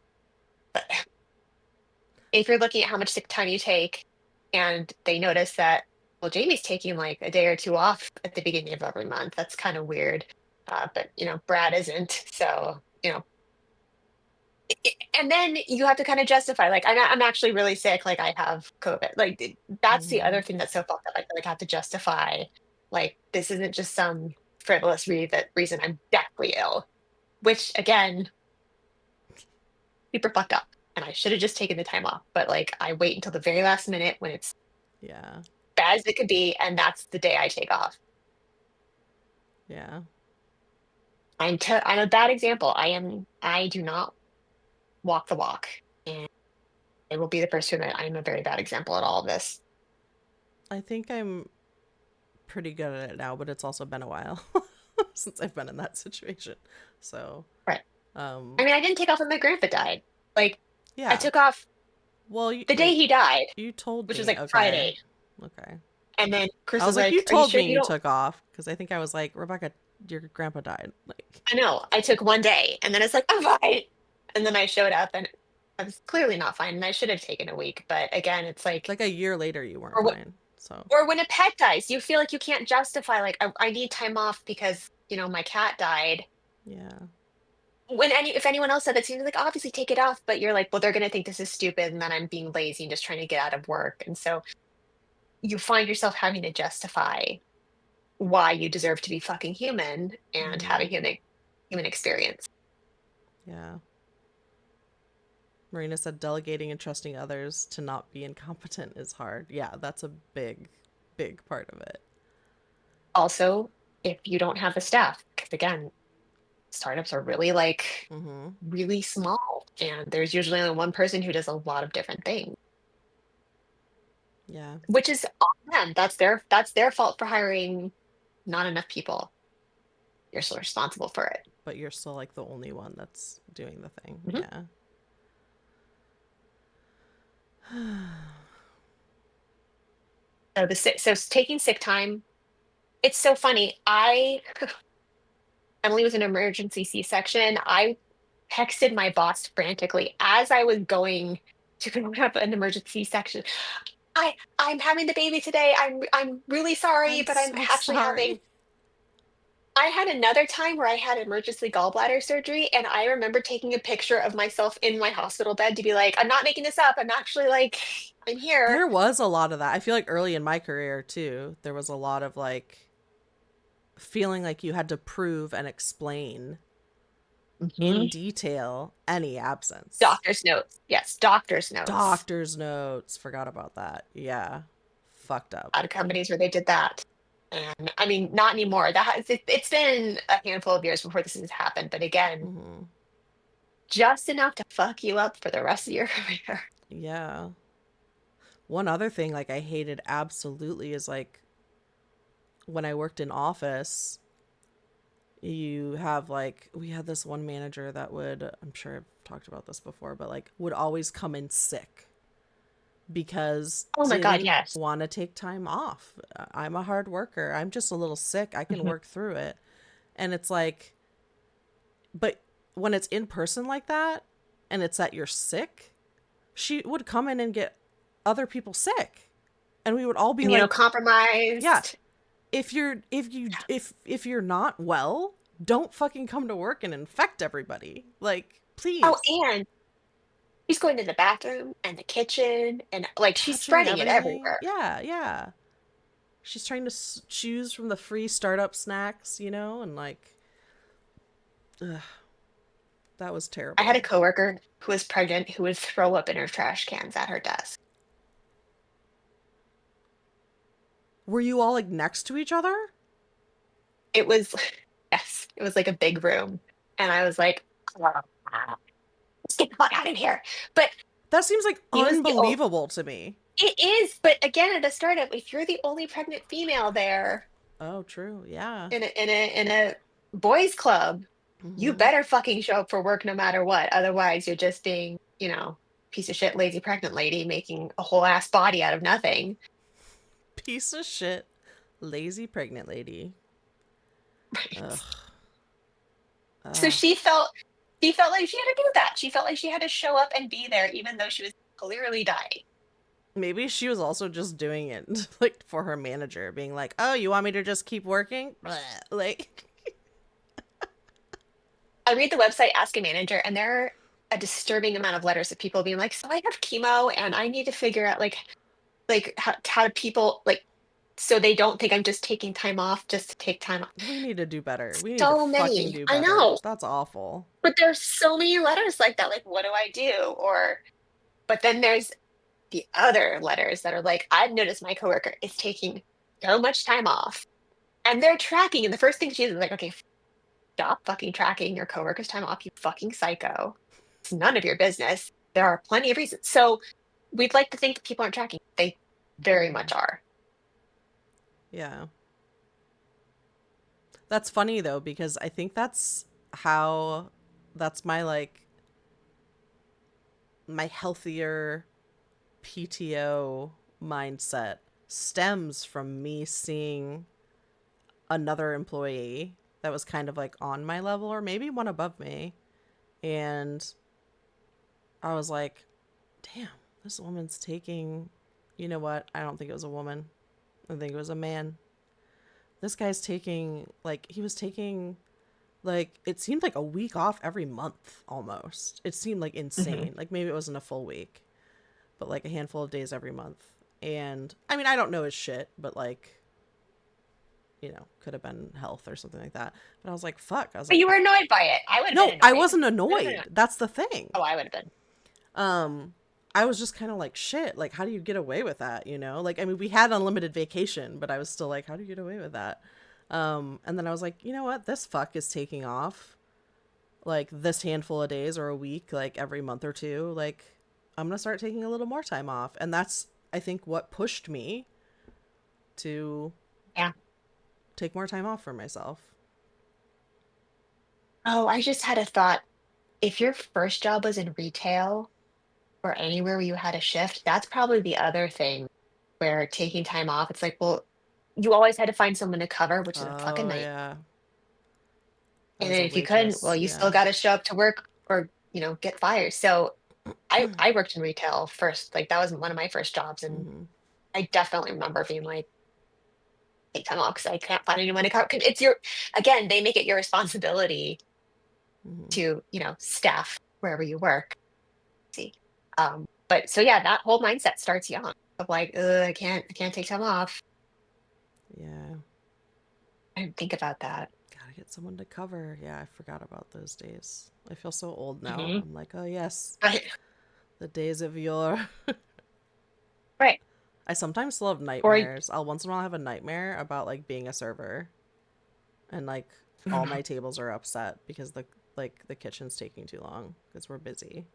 if you're looking at how much sick time you take and they notice that, well, Jamie's taking like a day or two off at the beginning of every month, that's kind of weird. But, Brad isn't. So, and then you have to kind of justify, like, I'm actually really sick. Like, I have COVID. Like, that's the Mm-hmm. other thing that's so fucked up. I feel like I have to justify, like, this isn't just some frivolous reason I'm deathly ill, which again, super fucked up. And I should have just taken the time off. But like, I wait until the very last minute when it's Yeah. bad as it could be, and that's the day I take off. Yeah. I'm a bad example. I do not walk the walk, and I will be the first to admit I am a very bad example at all of this. I think I'm pretty good at it now, but it's also been a while since I've been in that situation. So, Right. I um, mean, I didn't take off when my grandpa died. Like, I yeah. took off Well, the day wait, he died, you told which was me. like Okay. Friday. Okay. And then I Chris was was like, you like, "Are you told sure me you you don't?" took off because I think I was like, Rebecca, your grandpa died. Like, I know. I took one day, and then it's like, "I'm fine." And then I showed up, and I was clearly not fine, and I should have taken a week. But again, it's like, a year later, you weren't or what? fine. So, Or when a pet dies, you feel like you can't justify, like, I need time off because my cat died. yeah. When if anyone else said that to you, like, obviously take it off, but you're like, well, they're gonna think this is stupid, and then I'm being lazy and just trying to get out of work, and so you find yourself having to justify why you deserve to be fucking human and have a Mm-hmm. human experience. Yeah. Marina said delegating and trusting others to not be incompetent is hard. Yeah, that's a big, big part of it. Also, if you don't have the staff, because again, startups are really like Mm-hmm. really small, and there's usually only one person who does a lot of different things, Yeah. which is on them. That's their fault for hiring not enough people. You're still responsible for it. But you're still like the only one that's doing the thing. Mhm. Yeah. So taking sick time, it's so funny. I Emily was an emergency C-section. I texted my boss frantically as I was going to go have an emergency section. I'm having the baby today. I'm really sorry, I'm but I'm so actually having. sorry. I had another time where I had emergency gallbladder surgery, and I remember taking a picture of myself in my hospital bed to be like, I'm not making this up. I'm actually like, I'm here. There was a lot of that. I feel like early in my career, too, there was a lot of like feeling like you had to prove and explain in Mhm. detail any absence. Doctor's notes. Yes, doctor's notes. Doctor's notes. Forgot about that. Yeah. Fucked up. A lot of companies where they did that. And I mean, not anymore. It's been a handful of years before this has happened. But again, Mm-hmm. just enough to fuck you up for the rest of your career. Yeah. One other thing, like, I hated absolutely is like when I worked in office, you have like, we had this one manager that would, I'm sure I've talked about this before, but like, would always come in sick because Oh my God, didn't yes. want to take time off. I'm a hard worker. I'm just a little sick. I can Mhm. work through it. And it's like, but when it's in person like that and it's that you're sick, she would come in and get other people sick. And we would all be like, yeah, Immunocompromised. if you're not well, don't fucking come to work and infect everybody. Like, Oh, please. and she's going to the bathroom and the kitchen, and like she's Touching spreading it everything. everywhere. Yeah, yeah. She's trying to choose from the free startup snacks, and like, ugh, that was I had terrible. a coworker who was pregnant who would throw up in her trash cans at her desk. Were you all like next to each other? It was Yes, it was like a big room. And I was like, "Oh, let's get the fuck out of here." But That seems like he was the old, unbelievable to me. it is, but again, at a startup, if you're the only pregnant female there Oh, true. Yeah. in a boys club, you Mm-hmm. better fucking show up for work no matter what. Otherwise, you're just being, piece of shit, lazy pregnant lady making a whole ass body out of nothing. Piece of shit, lazy pregnant lady. Ugh. So Ugh. she felt like she had to do that. She felt like she had to show up and be there, even though she was clearly dying. Maybe she was also just doing it like for her manager, being like, "Oh, you want me to just keep working?" Bleh. Like, I read the website Ask a Manager, and there are a disturbing amount of letters of people being like, "So I have chemo, and I need to figure out like how do people like so they don't think I'm just taking time off just to take time off." we need to do better. We need to So fucking many. do I better. know. That's awful. But there's so many letters like that. Like, what do I do? Or but then there's the other letters that are like, I've noticed my coworker is taking so much time off. And they're tracking. And the first thing she is like, okay, stop fucking tracking your coworker's time off, you fucking psycho. It's none of your business. There are plenty of reasons. So we'd like to think that people aren't tracking. They very much Mm. are. Yeah. That's funny though, because I think how that's my like my healthier PTO mindset stems from me seeing another employee that was kind of like on my level or maybe one above me. And I was like, damn, this woman's taking, you know what? I don't think it was a woman. I think it was a man. This guy's taking, like, he was taking, like, it seemed like a week off every month almost. It seemed like Hmm. insane. Like, maybe it wasn't a full week, but like a handful of days every month. And I mean, I don't know his shit, but like, could have been health or something like that. But I was like, fuck. I was But like, you were annoyed by it. I would have been no, I annoyed. wasn't I would have been annoyed. annoyed. That's the thing. Oh, I would have been. Um, I was just kind of like, shit, like, how do you get away with that? Like, I mean, we had unlimited vacation, but I was still like, how do you get away with that? And then I was like, you know what? This fuck is taking off like this handful of days or a week, like every month or two. Like, I'm going to start taking a little more time off. And that's, I think, what pushed me to Yeah. take more time off for myself. Oh, I just had a thought. If your first job was in retail or anywhere where you had a shift, that's probably the other thing where taking time off, it's like, well, you always had to find someone to cover, which is a fucking Oh, night. yeah. And As a then if you couldn't, well, waitress. you still Yeah. got to show up to work or, get fired. So I worked in retail first. Like that was one of my first jobs. And Mm-hmm. I definitely remember being like, take time off because I can't find anyone to cover. 'Cause again, they make it your responsibility Mm-hmm. to, staff wherever you work. See. But so yeah, that whole mindset starts young of like, ugh, I can't take time off. Yeah. I didn't think about that. Gotta get someone to cover. Yeah, I forgot about those days. I feel so old now. Hmm. I'm like, oh, yes, Right. the days of yore. Right. I sometimes still have Or nightmares. I'll once in a while have a nightmare about like being a server and like all my tables are upset because the kitchen's taking too long because we're busy.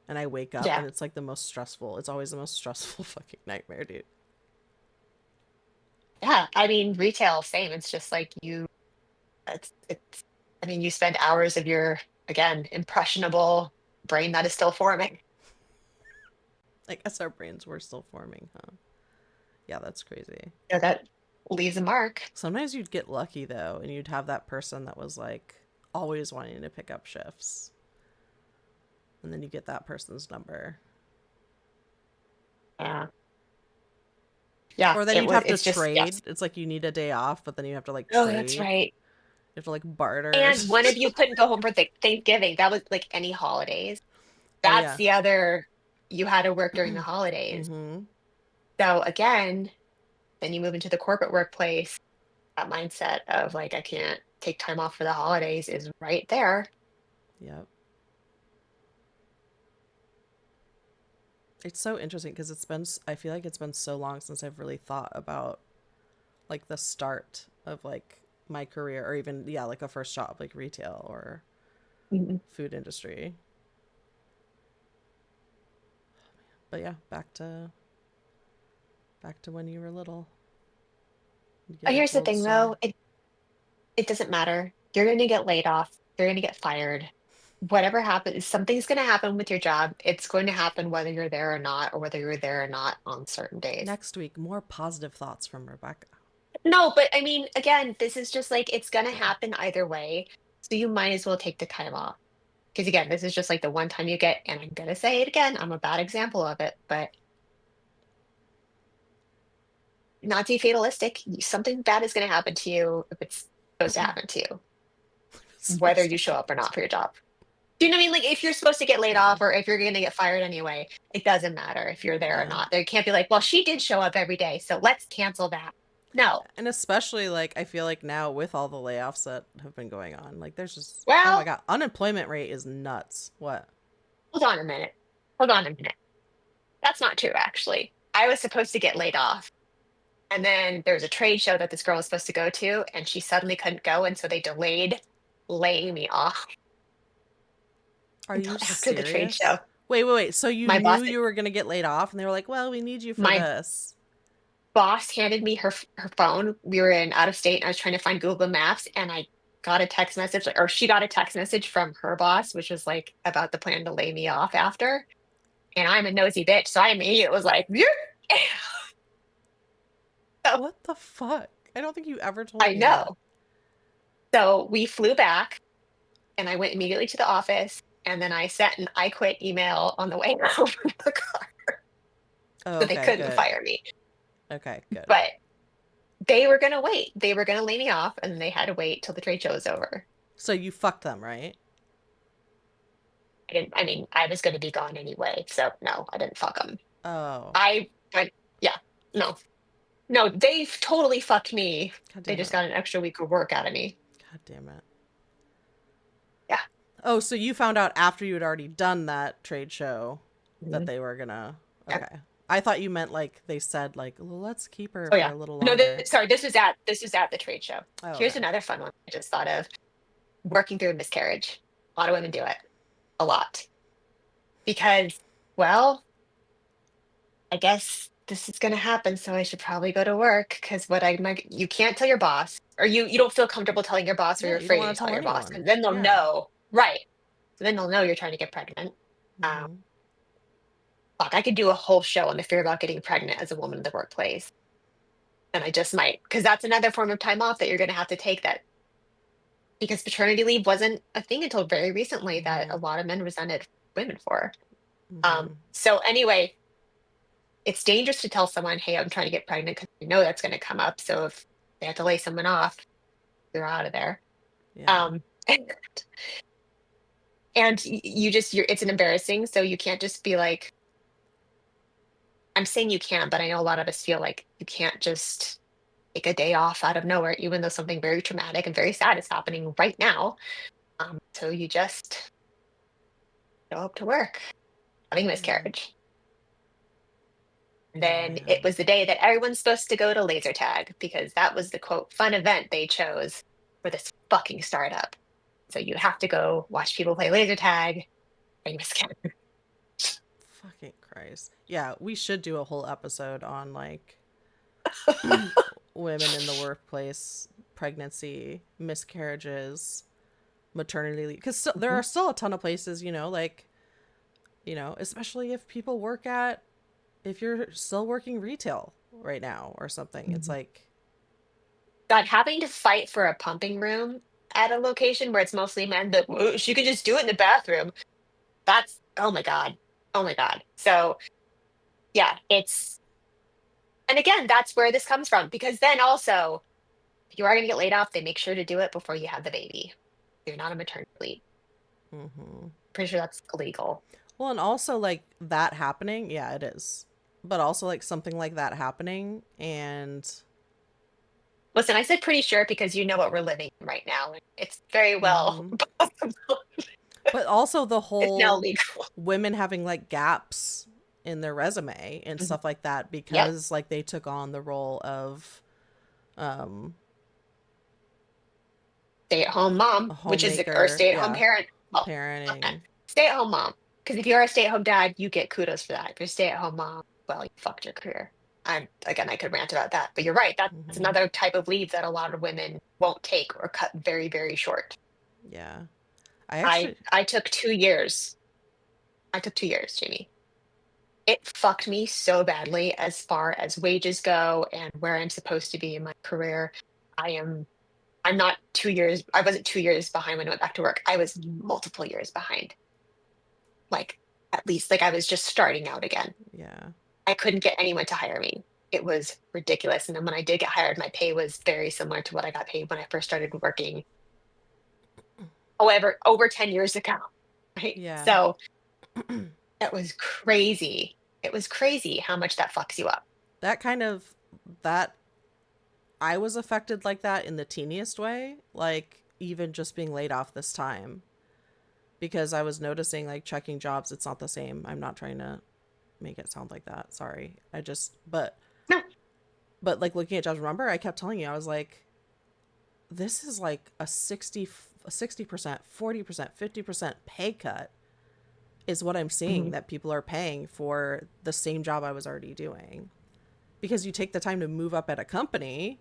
And I wake up yeah. and it's like the most stressful. It's always the most stressful fucking nightmare, dude. Yeah. I mean, retail, same. It's just like it's I mean, you spend hours of your, again, impressionable brain that is still forming. I guess our brains were still forming, huh? Yeah, that's crazy. That leaves a mark. Sometimes you'd get lucky though, and you'd have that person that was like always wanting to pick up shifts. And then you get that person's number. Yeah. Yeah. Or then you'd have to It's just, yes. trade. It's like you need a day off, but then you have to like Oh, that's trade. right. You have to like barter. And one of you couldn't go home for Thanksgiving. That was like any holidays. Oh That's yeah. the other, you had to work during the holidays. Mm-hmm. So again, then you move into the corporate workplace. That mindset of like, I can't take time off for the holidays is right there. Yep. It's so interesting because I feel like it's been so long since I've really thought about like the start of like my career, or even, yeah, like a first job, like retail or Mhm. food industry. But yeah, back to when you were little, getting Here's the told thing sorry. though, it doesn't matter. You're going to get laid off. You're going to get fired. Whatever happens, something's going to happen with your job. It's going to happen whether you're there or not, or whether you're there or not on certain days. Next week, more positive thoughts from Rebecca. No, but I mean, again, this is just like it's going to Yeah. happen either way. So you might as well take the time off. Because again, this is just like the one time you get, and I'm going to say it again, I'm a bad example of it, but not to be fatalistic, something bad is going to happen to you if it's supposed to happen to you, It's whether supposed to you show up or happen to not for your job. Do you know what I mean? Like if you're supposed to get laid yeah. off or if you're going to get fired anyway, it doesn't matter if you're there or Yeah. not. They can't be like, well, she did show up every day, so let's cancel that. No. And especially, like, I feel like now with all the layoffs that have been going on, like, there's just, oh my Well, God, unemployment rate is nuts. What? hold on a minute. Hold on a minute. That's not true, actually. I was supposed to get laid off. And then there was a trade show that this girl was supposed to go to, and she suddenly couldn't go. And so they delayed laying me off Are until you after the trade show. serious? Wait. So you My knew boss, you were going to get laid off, and they were like, well, we need you for my this. boss handed me her phone. We were in out of state, and I was trying to find Google Maps, and I got a text message, or she got a text message from her boss, which was like about the plan to lay me off after. And I'm a nosy bitch, so I immediately was like, "Yeah." So What the fuck? I don't think you ever told I me that. know. So we flew back, and I went immediately to the office, and then I sent an I quit email on the way home from the car, Oh, so they okay, couldn't good. fire me. Okay, good. But they were gonna wait. They were gonna lay me off, and they had to wait till the trade show was over. So you fucked them, right? I didn't. I mean, I was gonna be gone anyway, so no, I didn't fuck them. Oh, I went, yeah, no, no, they totally fucked me. God They damn just it. got an extra week of work out of me. God damn it. Yeah. Oh, so you found out after you had already done that trade show that Mhm. they were gonna. Yeah. Okay. I thought you meant like they said, like, well, let's keep her Oh for yeah. a little No, longer. sorry, this was at the trade show. Oh, Here's okay. another fun one I just thought of. Working through a miscarriage. A lot of women do it. A lot. Because, well, I guess this is gonna happen, so I should probably go to work because you can't tell your boss, or you don't feel comfortable telling your boss, or Yeah, you're you don't afraid to want to tell tell your boss, anyone. because then they'll Yeah. know. Right. So then they'll know you're trying to get pregnant. Um, Mm-hmm. Fuck, I could do a whole show on the fear about getting pregnant as a woman in the workplace. And I just might, because that's another form of time off that you're going to have to take, that because paternity leave wasn't a thing until very recently that Mm-hmm. a lot of men resented women for. Mm-hmm. So anyway, it's dangerous to tell someone, hey, I'm trying to get pregnant because you know that's going to come up. So if they have to lay someone off, you're out of there. Yeah. Um, and it's an embarrassing. So you can't just be like, I'm saying you can, but I know a lot of us feel like you can't just take a day off out of nowhere, even though something very traumatic and very sad is happening right now. So you just show up to work having a Yeah. miscarriage. And Yeah, then it man. was the day that everyone's supposed to go to laser tag because that was the quote fun event they chose for this fucking startup. So you have to go watch people play laser tag and you miscarriage. Fucking Christ. Yeah, we should do a whole episode on like women in the workplace, pregnancy, miscarriages, maternity leave. Because there Mhm, are still a ton of places, like, especially if people if you're still working retail right now or something, it's mhm. like, God, having to fight for a pumping room at a location where it's mostly men, that "Well, she could just do it in the bathroom." That's, oh my God. Oh my God. So yeah, and again, that's where this comes from because then also, if you are going to get laid off, they make sure to do it before you have the baby. You're not a maternity leave. hmm. Pretty sure that's illegal. Well, and also like that happening, yeah, it is. But also like something like that happening and Listen, I said pretty sure because you know what we're living in right now. And it's very well hmm. possible. But also the It's now whole legal. women having like gaps in their resume and Mhm. stuff like that Yep. because like they took on the role of, um, stay-at-home mom, A which is or homemaker, stay-at-home yeah, parent. Well, fuck that. parenting. Stay-at-home mom. Because if you're a stay-at-home dad, you get kudos for that. If you're a stay-at-home mom, well, you fucked your career. I could rant about that, but you're right. That's Hmm. another type of leave that a lot of women won't take or cut very, very short. Yeah. I I actually, I took 2 years. I took 2 years, Jamie. It fucked me so badly as far as wages go and where I'm supposed to be in my career. I am I'm not 2 years. I wasn't 2 years behind when I went back to work. I was multiple years behind. Like at least like I was just starting out again. yeah. I couldn't get anyone to hire me. It was ridiculous. And then when I did get hired, my pay was very similar to what I got paid when I first started working. However, over 10 years ago, right? Yeah. So that was crazy. It was crazy how much that fucks you up. That kind of, that, I was affected like that in the teeniest way, like even just being laid off this time because I was noticing like checking jobs, it's not the same. I'm not trying to make it sound like that. Sorry. I just, No, but like looking at jobs, remember I kept telling you, I was like, this is like a 60%, 40%, 50% pay cut is what I'm seeing mhm. that people are paying for the same job I was already doing. Because you take the time to move up at a company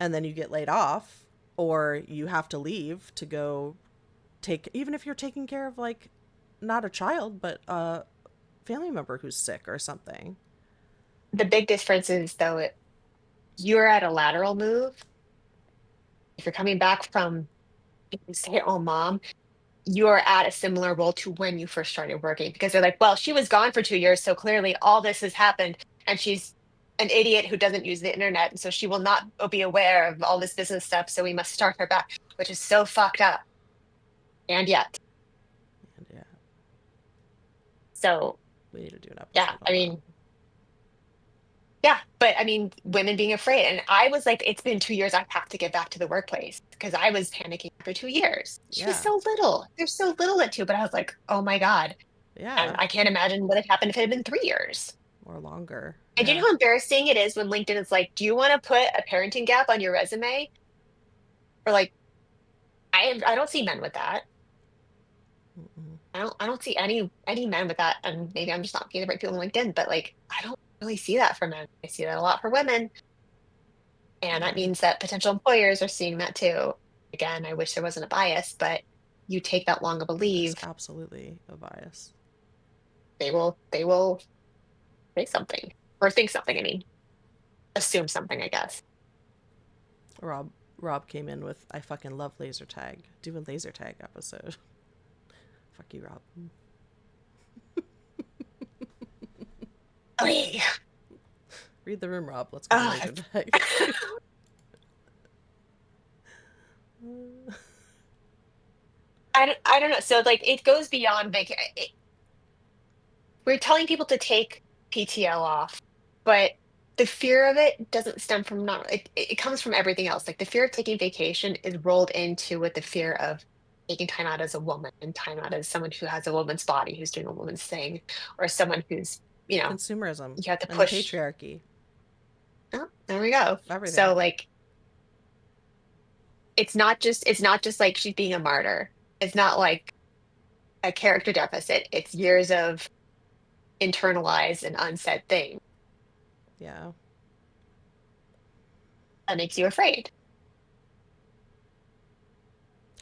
and then you get laid off or you have to leave to go take, even if you're taking care of like not a child but a family member who's sick or something. The big difference is though, you're at a lateral move. If you're coming back from being a stay-at-home mom, you're at a similar role to when you first started working because they're like, well, she was gone for 2 years, so clearly all this has happened, and she's an idiot who doesn't use the internet, and so she will not be aware of all this business stuff. So we must start her back, which is so fucked up. And yet, And yeah, so we need to do an yeah, episode I on that. mean, yeah, but I mean, women being afraid. And I was like, it's been 2 years. I have to get back to the workplace because I was panicking after 2 years. She was Yeah. so little. There's so little at two, but I was like, oh my God. And Yeah. I can't imagine what had happened if it had been 3 years. Or longer. And do you Yeah. know how embarrassing it is when LinkedIn is like, do you want to put a parenting gap on your resume? Or like, I don't see men with that. Mm-mm. I don't see any men with that. And maybe I'm just not being the right people on LinkedIn, but like I don't really see that for men. I see that a lot for women. And that Yeah. means that potential employers are seeing that too. Again, I wish there wasn't a bias, but you take that long of a There's leave, absolutely a bias. they will say something or think something. I mean, assume something, I guess. Rob Rob came in with I fucking love laser tag. Do a laser tag episode. Fuck you, Rob. Oh, yeah. Read the room, Rob. Let's go to Oh, laser tag. I don't know. So like it goes beyond we're telling people to take PTO off, but the fear of it doesn't stem from not it comes from everything else. Like the fear of taking vacation is rolled into with the fear of taking time out as a woman and time out as someone who has a woman's body, who's doing a woman's thing, or someone who's, Consumerism you have to and the push. patriarchy. Oh, there we go. Everything. So like it's not just like she's being a martyr. It's not like a character deficit. It's years of internalized and unsaid things Yeah. that makes you afraid.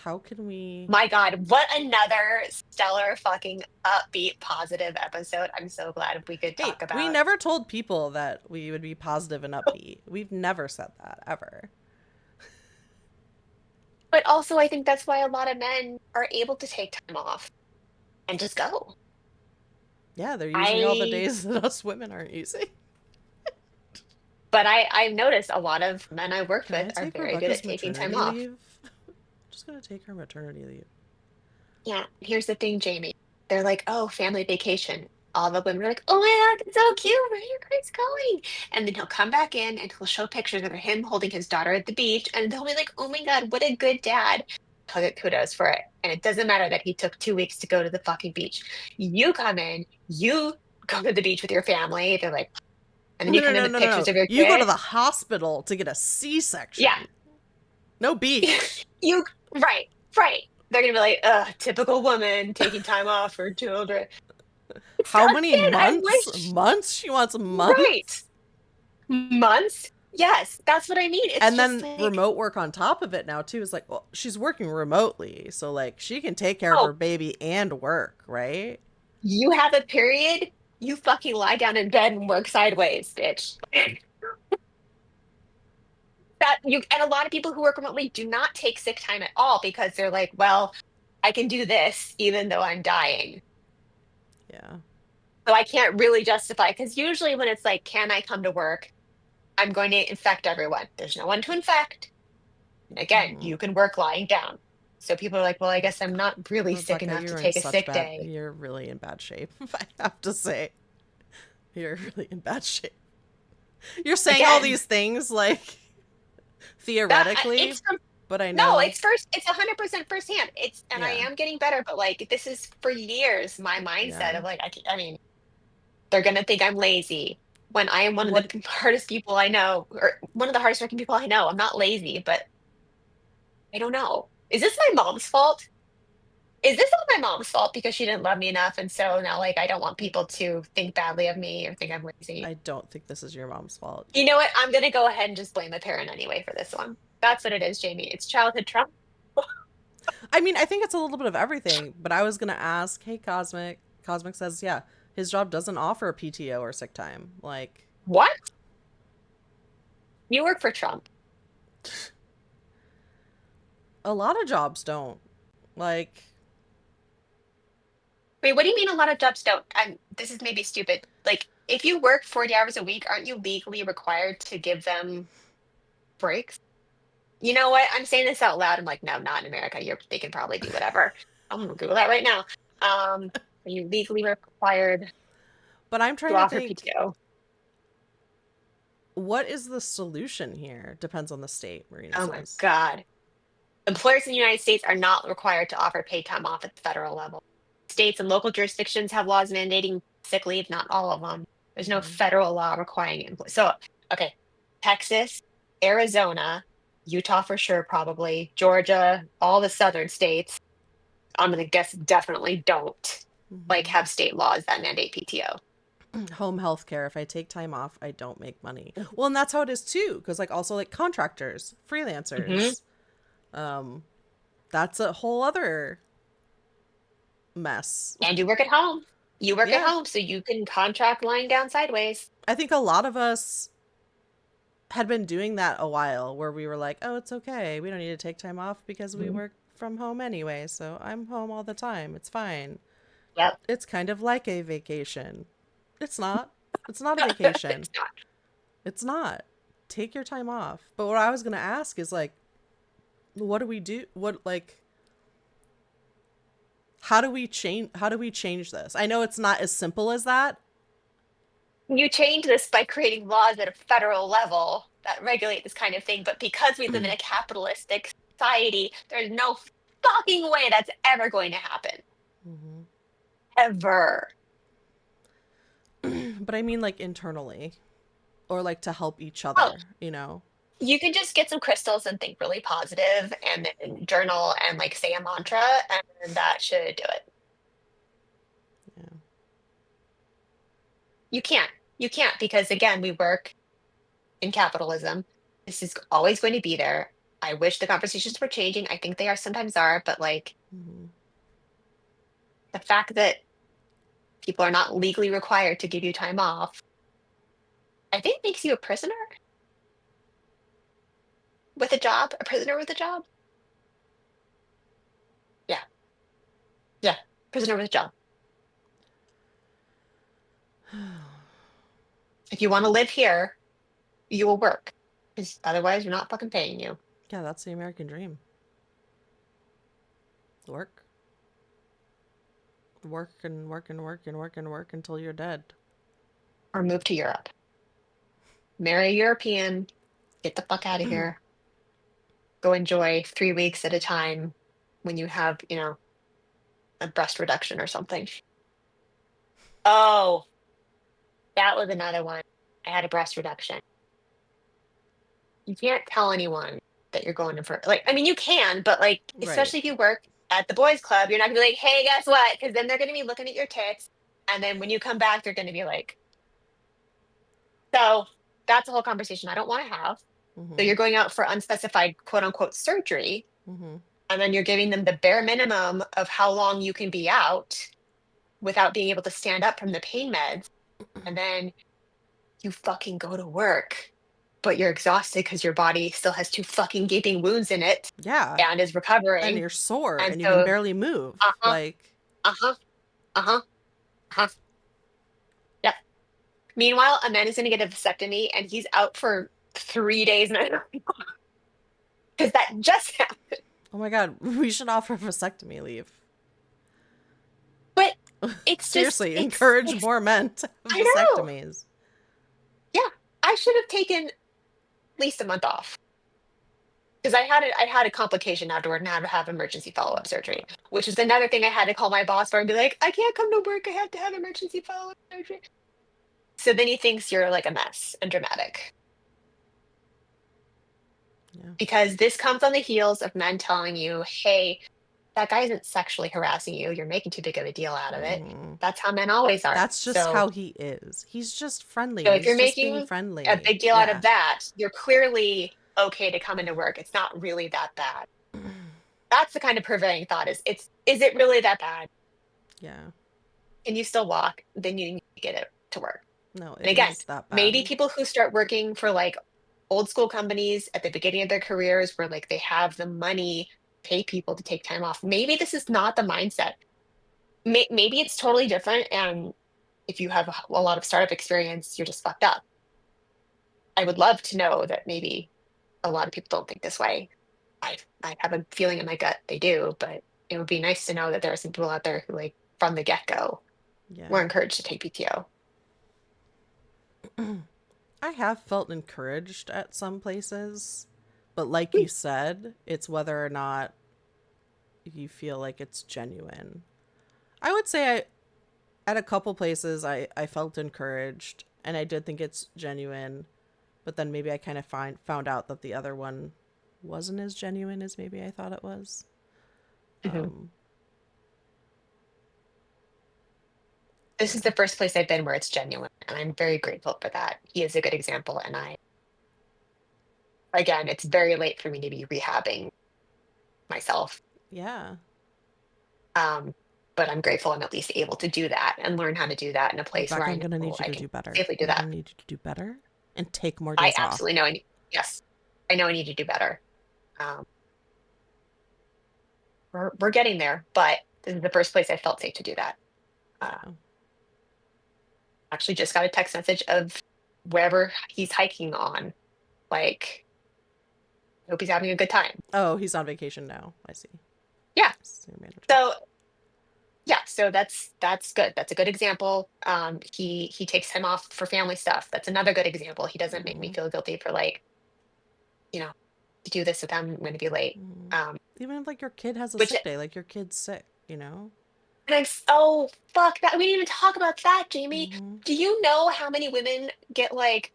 How can we My God, what another stellar fucking upbeat positive episode. I'm so glad we could Hey, talk we about. never told people that we would be positive and upbeat. We've never said that ever. But also I think that's why a lot of men are able to take time off and just go. Yeah, they're using all the I days that us women aren't using. but I've noticed a lot of men I worked Can I with are take very good at Rebecca's taking time maternity off. leave? I'm just gonna take her maternity leave. Yeah, here's the thing, Jamie. They're like, oh, family vacation. All the women are like, oh my God, it's so cute. Where are you guys going? And then he'll come back in and he'll show pictures of him holding his daughter at the beach. And they'll be like, oh my God, what a good dad. He'll get kudos for it. And it doesn't matter that he took 2 weeks to go to the fucking beach. You come in, you go to the beach with your family. They're like, and then No, you no, come in no, with no, no, pictures no. of your You go to kid. the hospital to get a Yeah, C-section. No beach. You right, right. They're gonna be like, typical woman taking time off for children. It's How not many again, I months? wish Months? She wants right. months? Months? Yes, that's what I mean. It's And just then like, remote work on top of it now too is like, well, she's working remotely, so like she can take care of her oh, baby and work, right? you have a period, you fucking lie down in bed and work sideways, bitch. That you and a lot of people who work remotely do not take sick time at all because they're like, well, I can do this even though I'm dying. Yeah. So I can't really justify because usually when it's like, can I come to work? I'm going to infect everyone. There's no one to infect. And again, Mm-hmm. you can work lying down. So people are like, well, I guess I'm not really sick Rebecca, enough to you're in take a such sick bad. day. You're really in bad shape. I have to say, you're really in bad shape. You're saying all Again, these things like it's theoretically, from but I no, know it's 100% firsthand. It's and I yeah, am getting better, but like this is for years my yeah. mindset of like I mean, they're gonna think I'm lazy when I am one of the What hardest people I know, or one of the hardest working people I know. I'm not lazy, but I don't know. Is this my mom's fault? Is this all my mom's fault because she didn't love me enough, and so now like I don't want people to think badly of me or think I'm lazy? I don't think this is your mom's fault. You know what? I'm gonna go ahead and just blame a parent anyway for this one. That's what it is, Jamie. It's childhood trauma. I mean, I think it's a little bit of everything, but I was gonna ask, hey, Cosmic. Cosmic says, yeah, his job doesn't offer PTO or sick time. Like, What? You work for Trump. a lot of jobs don't. Like, Wait, what do you mean a lot of jobs don't? This is maybe stupid. Like, if you work 40 hours a week, aren't you legally required to give them breaks? You know what? I'm saying this out loud. I'm like, no, not in America. They can probably do whatever. I'm gonna Google that right now. Are you legally required but I'm to trying to offer think, PTO? what is the solution here? Depends on the state, Marina Oh my says. God. Employers in the United States are not required to offer paid time off at the federal level. States and local jurisdictions have laws mandating sick leave, not all of them. There's no Mm-hmm. federal law requiring it. So, okay, Texas, Arizona, Utah for sure, probably, Georgia, all the southern states, I'm gonna guess definitely don't like Mm-hmm. have state laws that mandate PTO. Home health care. If I take time off, I don't make money. Well, and that's how it is too. Because, like, also, like, contractors, Hmm. freelancers, um, that's a whole other mess. And you work at home. You work at Yeah. home, so you can contract lying down sideways. I think a lot of us had been doing that a while where we were like, oh, it's okay. We don't need to take time off because we Mhm. work from home anyway. So I'm home all the time. It's fine. Yep. It's kind of like a vacation. It's not. It's not a It's vacation. not. It's not. Take your time off. But what I was going to ask is like, what do we do? What, like, how do we change this? I know it's not as simple as that. You change this by creating laws at a federal level that regulate this kind of thing. But because we live in a capitalistic society, there's no fucking way that's ever going to happen. Hmm. Ever. But I mean like internally or like to help each Oh, other, you know. you can just get some crystals and think really positive and then journal and like say a mantra, and that should do it. Yeah. You can't. You can't because again, we work in capitalism. This is always going to be there. I wish the conversations were changing. I think they are sometimes are, but like Hmm. the fact that people are not legally required to give you time off, I think makes you a prisoner with a job, a prisoner with a job. Yeah, yeah, prisoner with a job. If you want to live here, you will work because otherwise, you're not fucking paying you. Yeah, that's the American dream. Work. Work and work and work and work and work until you're dead. Or move to Europe, marry a European, get the fuck out of here, go enjoy 3 weeks at a time when you have, a breast reduction or something. Oh, that was another one. I had a breast reduction. You can't tell anyone that you're going in for, like, I mean, you can, but like, Right. especially if you work at the boys club, you're not gonna be like, hey, guess what? Because then they're gonna be looking at your tits. And then when you come back, they're gonna be like, so that's a whole conversation I don't want to have. So Mm-hmm. you're going out for unspecified quote unquote surgery, Mm-hmm. and then you're giving them the bare minimum of how long you can be out without being able to stand up from the pain meds. And then you fucking go to work, but you're exhausted because your body still has two fucking gaping wounds in it Yeah. and is And recovering. you're sore And and you can so, barely move. uh-huh, Like, uh-huh, uh-huh, uh-huh. Yep. Meanwhile, a man is going to get a vasectomy and he's out for 3 days now because that just happened. oh my god, we should offer vasectomy leave. But it's just, Seriously, encourage it's, more men to have I know. vasectomies. Yeah. I should have taken at least a month off because I had a complication afterward and had to have emergency Oh follow-up my surgery, god. which is another thing I had to call my boss for and be like, I can't come to work. I have to have emergency follow-up surgery. So then he thinks you're like a mess and dramatic Yeah. because this comes on the heels of men telling you, hey, that guy isn't sexually harassing you. You're making too big of a deal out of it. Mm-hmm. That's how men always are. That's just So, how he is. He's just friendly. so if He's you're just being making a friendly. big deal out Yeah. of that, you're clearly okay to come into work. It's not really that bad. That's the kind of prevailing thought is it really that bad? Yeah. Can you still walk? Then you need to get it to work. No, And it again, is that maybe bad. people who start working for like old school companies at the beginning of their careers where like they have the money to pay people to take time off. Maybe this is not the mindset. Maybe it's totally different. And if you have a lot of startup experience, you're just fucked up. I would love to know that maybe a lot of people don't think this way. I have a feeling in my gut they do, but it would be nice to know that there are some people out there who like from the get-go Yeah. were encouraged to take PTO. I have felt encouraged at some places, but like Hmm. you said, it's whether or not you feel like it's genuine. I would say at a couple places I felt encouraged and I did think it's genuine, but then maybe I kind of found out that the other one wasn't as genuine as maybe I thought it was. Mhm. Um, This is yeah. the first place I've been where it's genuine, and I'm very grateful for that. He is a good example, and again, it's very late for me to be rehabbing myself. Yeah. Um, but I'm grateful I'm at least able to do that and learn how to do that in a place where Rebecca, I I'm going to know need you I to can do better. safely do I'm going that. to need you to do better and take more I days off. absolutely know yes, I know I need to do better. Um, we're getting there, but this is the first place I felt safe to do that. Yeah. Actually, just got a text message of wherever he's hiking on. Like, I hope he's having a good time. Oh, he's on vacation now. I see. Yeah. Senior manager. So yeah, so that's good. That's a good example. He takes time off for family stuff. That's another good example. He doesn't make me Mm-hmm. feel guilty for like, to do this with them, I'm going to be late. Mm-hmm. Um, Even if like your kid has a which sick day, like your kid's sick, you know? and oh fuck that. We didn't even talk about that, Jamie. Mm-hmm. Do you know how many women get like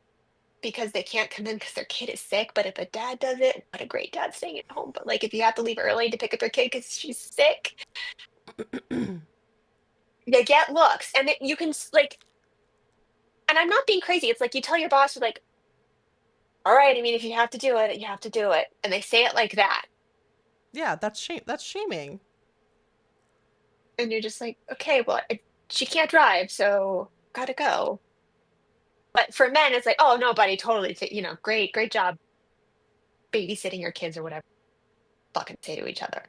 because they can't come in because their kid is sick? But if a dad does it, what a great dad staying at home. But like if you have to leave early to pick up your kid because she's sick, they get looks, and you can like. And I'm not being crazy. It's like you tell your boss, you're like, all right, I mean, if you have to do it, you have to do it. And they say it like that. Yeah, that's shame. That's shaming. And you're just like, okay, well, she can't drive, so gotta go. But for men, it's like, oh, no, buddy, totally, great, great job babysitting your kids or whatever. Fucking say to each other.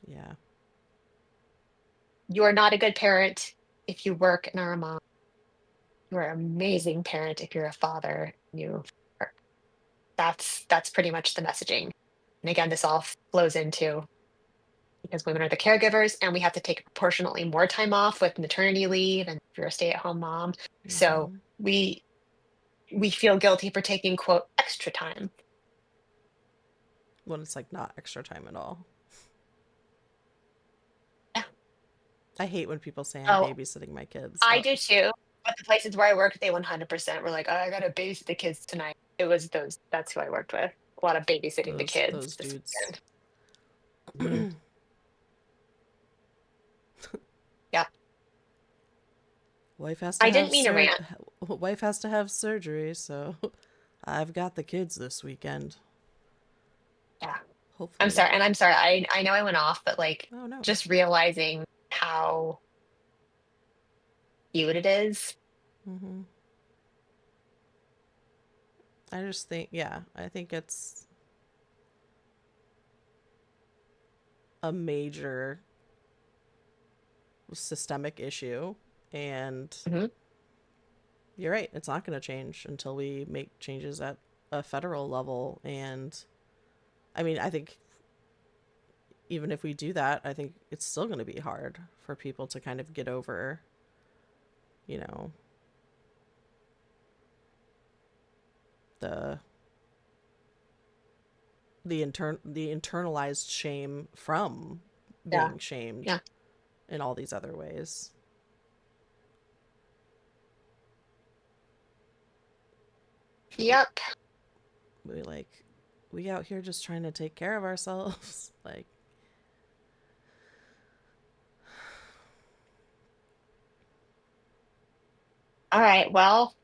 Yeah. You are not a good parent if you work and are a mom. You are an amazing parent if you're a father. That's pretty much the messaging. And again, this all flows into because women are the caregivers and we have to take proportionately more time off with maternity leave and if you're a stay-at-home mom. So Mm-hmm. we feel guilty for taking quote extra time. When it's like not extra time at all. Yeah. I hate when people say I'm Oh, babysitting my kids. I do too. But the places where I worked, they 100% were like, oh, I gotta babysit the kids tonight. It was that's who I worked with. a lot of babysitting the kids Those this dudes. weekend. Yeah. Wife has to I didn't have mean to rant. wife has to have surgery, so I've got the kids this weekend. Yeah. I'm Hopefully. sorry. And I'm sorry. I know I went off, but like Oh no. just realizing how cute it is. Mm-hmm. I just think, yeah, I think it's a major systemic issue, and Hmm. you're right, it's not going to change until we make changes at a federal level. And I mean, I think even if we do that, I think it's still going to be hard for people to kind of get over, you know, the the internalized shame from Yeah. being shamed Yeah. in all these other ways. Yep. We like we out here just trying to take care of ourselves. Like All right. Well,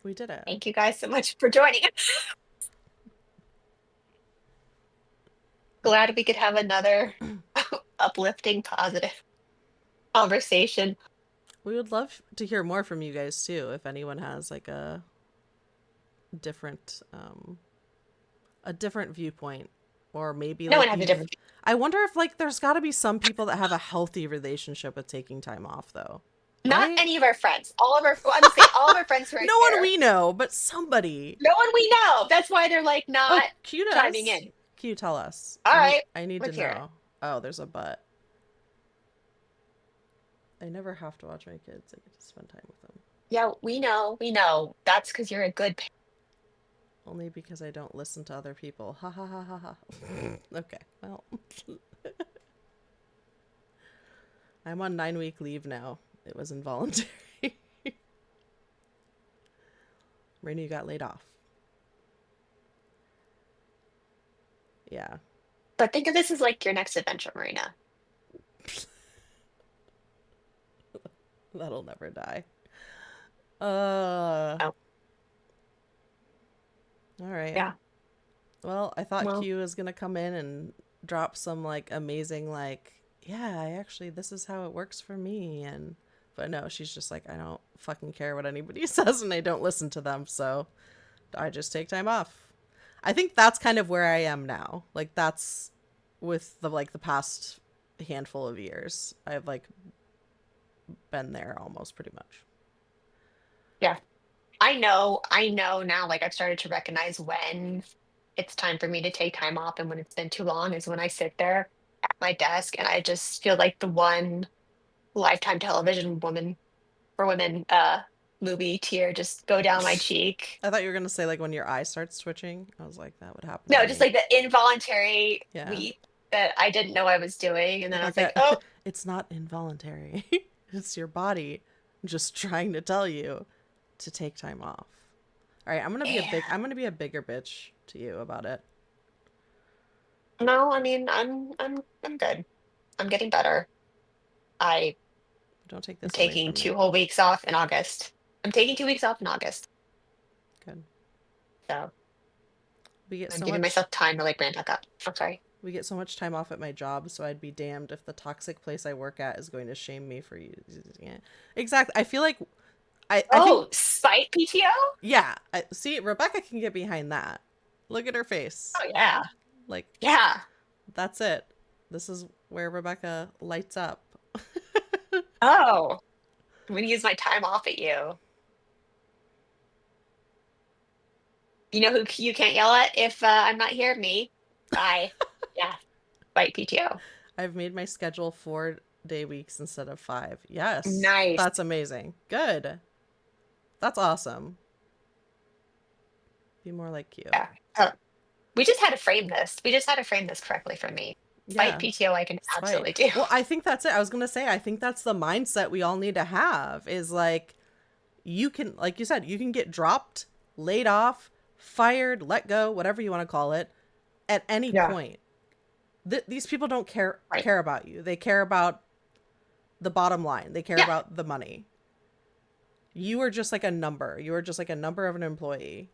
we did it. thank you guys so much for joining. Glad we could have another uplifting, positive conversation. We would love to hear more from you guys too. If anyone has like different a different viewpoint, or maybe No one like has a you've. different I wonder if like there's got to be some people that have a healthy relationship with taking time off though, Not right? any of our friends. All of our, well, I'm gonna say all of our friends who are No one here. we know, but somebody. No one we know. That's why they're like Oh, not Q chiming does. in. Q, tell us. All right, I need to let's hear it. know. Oh, there's a but. I never have to watch my kids. I get to spend time with them. Yeah, we know. We know. That's because you're a good parent. Only because I don't listen to other people. Ha ha ha ha ha. Okay, well. I'm on 9-week leave now. It was involuntary. Rainy got laid off. Yeah, But think of this as like your next adventure, Marina. that'll never die. Uh, Oh, all right. yeah. Well, I thought Well, Q was gonna come in and drop some like amazing like, yeah, I actually this is how it works for me, and but no, she's just like I don't fucking care what anybody says and I don't listen to them, so I just take time off. I think that's kind of where I am now. Like that's with the past handful of years. I've like been there almost pretty much. yeah. I know now, like I've started to recognize when it's time for me to take time off and when it's been too long is when I sit there at my desk and I just feel like the one Lifetime television woman for women movie tear just go down my cheek. I thought you were gonna say like when your eye starts twitching. I was like that would happen to No, just me. like the involuntary Yeah, weep that I didn't know I was doing. And then I was like, Rebecca, oh, it's not involuntary. It's your body just trying to tell you to take time off. All right, yeah. I'm gonna be a bigger bitch to you about it. No, I mean, I'm good. I'm getting better. I Don't take am this away taking from me. 2 whole weeks off in August. I'm taking 2 weeks off in August. Good. So We get I'm so giving much myself time to like ramp back up. I'm sorry. we get so much time off at my job, so I'd be damned if the toxic place I work at is going to shame me for using it. Exactly. I feel like I think Oh, spite PTO? yeah. See, Rebecca can get behind that. Look at her face. Oh yeah. Like Yeah. that's it. This is where Rebecca lights up. Oh, I'm gonna use my time off at you. You know who you can't yell at if I'm not here? Me. Bye. Yeah. Bite PTO. I've made my schedule 4-day weeks instead of 5. Yes, Nice. that's amazing. Good. That's awesome. Be more like you. Yeah. Oh, we just had to frame this. We just had to frame this correctly for me. Bite Yeah. PTO, I can Spite. absolutely do. Well, I think that's it. I was going to say, I think that's the mindset we all need to have is like, you can, like you said, you can get dropped, laid off, fired, let go, whatever you want to call it, at any Yeah. point. These people don't Right. care about you. They care about the bottom line. They care Yeah. about the money. You are just like a number. You are just like a number of an employee.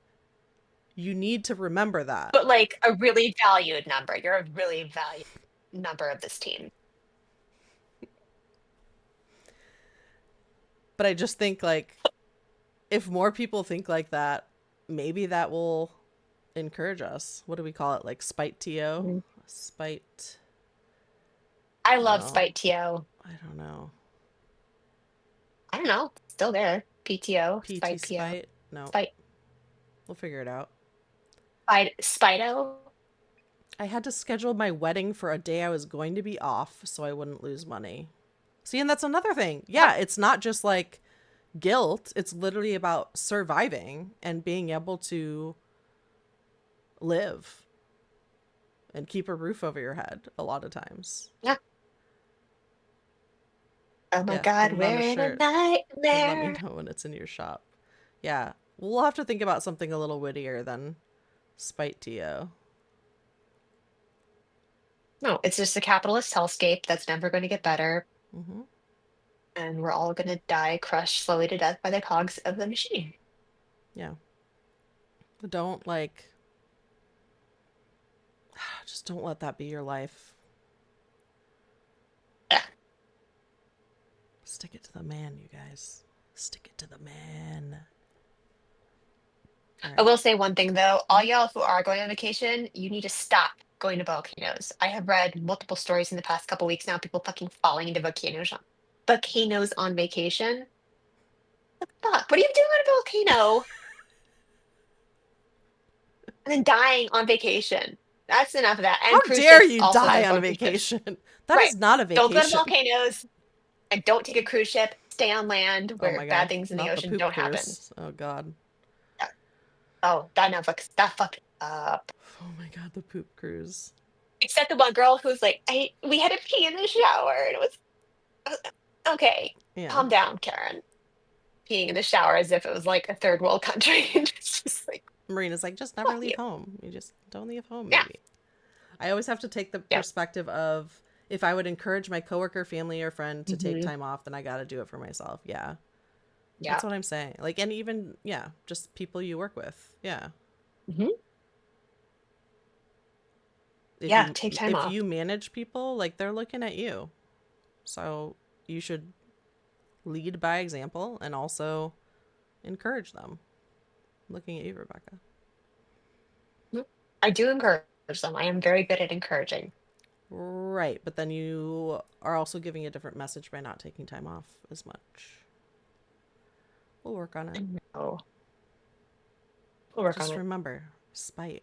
You need to remember that. But like a really valued number. You're a really valued number of this team. But I just think like if more people think like that, maybe that will encourage us. What do we call it? Like spite TO? Mhm. Spite. I love No, Spite TO. I don't know. I don't know. Still there. PTO, PT Spite PO, spite? No, Spite, we'll figure it out. Spito. I had to schedule my wedding for a day I was going to be off so I wouldn't lose money. See, and that's another thing. Yeah. Yeah, it's not just like guilt, it's literally about surviving and being able to live and keep a roof over your head a lot of times. Yeah. Oh my Yeah, put God, it on we're a in a shirt and let me nightmare. know when it's in your shop. Yeah, we'll have to think about something a little wittier than spite TO. No, it's just a capitalist hellscape that's never going to get better. Mm-hmm. And we're all going to die crushed slowly to death by the cogs of the machine. Yeah. Don't like, just don't let that be your life. Yeah. Stick it to the man, you guys. Stick it to the man. All I right. will say one thing though, all Mm-hmm. y'all who are going on vacation, you need to stop going to volcanoes. I have read multiple stories in the past couple weeks now, people fucking falling into volcanoes on vacation. Fuck, what are you doing on a volcano and then dying on vacation? That's enough of that. How And cruise dare ships you also die don't on go a on cruise ships. vacation? That Right. is not a Don't go to vacation. volcanoes and don't take a cruise ship. Stay on land Oh where my bad god. things in the Not the ocean poop don't happen. cruise. Oh god. Yeah. Oh, that fucked up. Oh my god, the poop cruise. Except the one girl who's like, we had to pee in the shower. And it was okay. Yeah. Calm down, Karen. Peeing in the shower as if it was like a third world country. It's just like, Marina's like, just never fuck leave you. home. You just don't leave home, Yeah. maybe. I always have to take the Yeah. perspective of if I would encourage my coworker, family, or friend to take Hmm. time off, then I gotta do it for myself. Yeah. Yeah. That's what I'm saying. Like, and even, yeah, just people you work with. Yeah. Hmm. If Yeah. you Take time if off. you manage people, like they're looking at you. So you should lead by example and also encourage them. Looking at you, Rebecca. Mhm. I do encourage them. I am very good at encouraging. Right, but then you are also giving a different message by not taking time off as much. We'll work on it. I know. We'll work on Just it. remember, spite,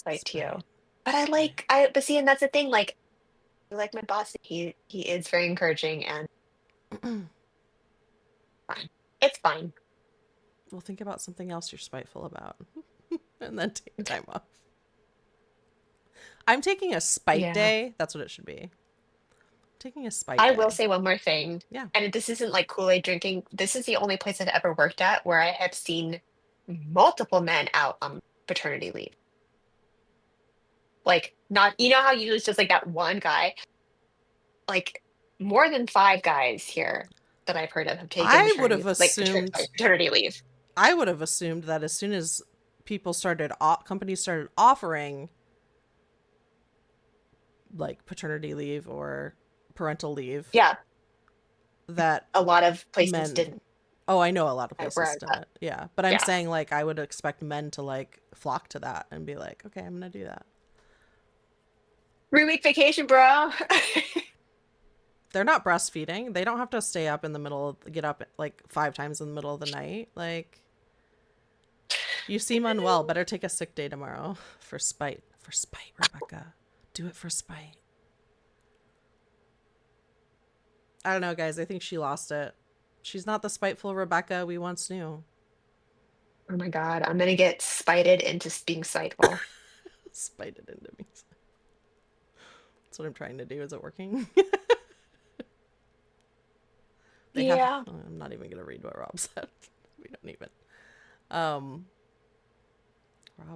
Like spite, TO. But spite. but see, and that's the thing, like my boss, he is very encouraging and fine. It's fine. We'll think about something else you're spiteful about, and then take Okay. time off. I'm taking a spite Yeah. day. That's what it should be. Taking a spite I will day. say one more thing, Yeah. and this isn't like Kool-Aid drinking. This is the only place I've ever worked at where I have seen multiple men out on paternity leave. Like, not, you know how usually it's just like that one guy, like more than five guys here that I've heard of have taken I would have sorry, assumed paternity leave. I would have assumed that as soon as companies started offering like paternity leave or parental leave, Yeah, that a lot of places men, didn't. oh, I know a lot of Where I places was at. didn't. Yeah. But I'm Yeah. saying like I would expect men to like flock to that and be like, okay, I'm going to do that. 3 week vacation, bro. They're not breastfeeding. They don't have to stay up in the middle of, get up like 5 times in the middle of the night. Like, you seem unwell. Better take a sick day tomorrow for spite. For spite, Rebecca. Do it for spite. I don't know, guys. I think she lost it. She's not the spiteful Rebecca we once knew. Oh my God, I'm gonna get spited into being spiteful. Spited into me. That's what I'm trying to do. Is it working? They have. Yeah. Oh, I'm not even gonna read what Rob said. We don't even. Um.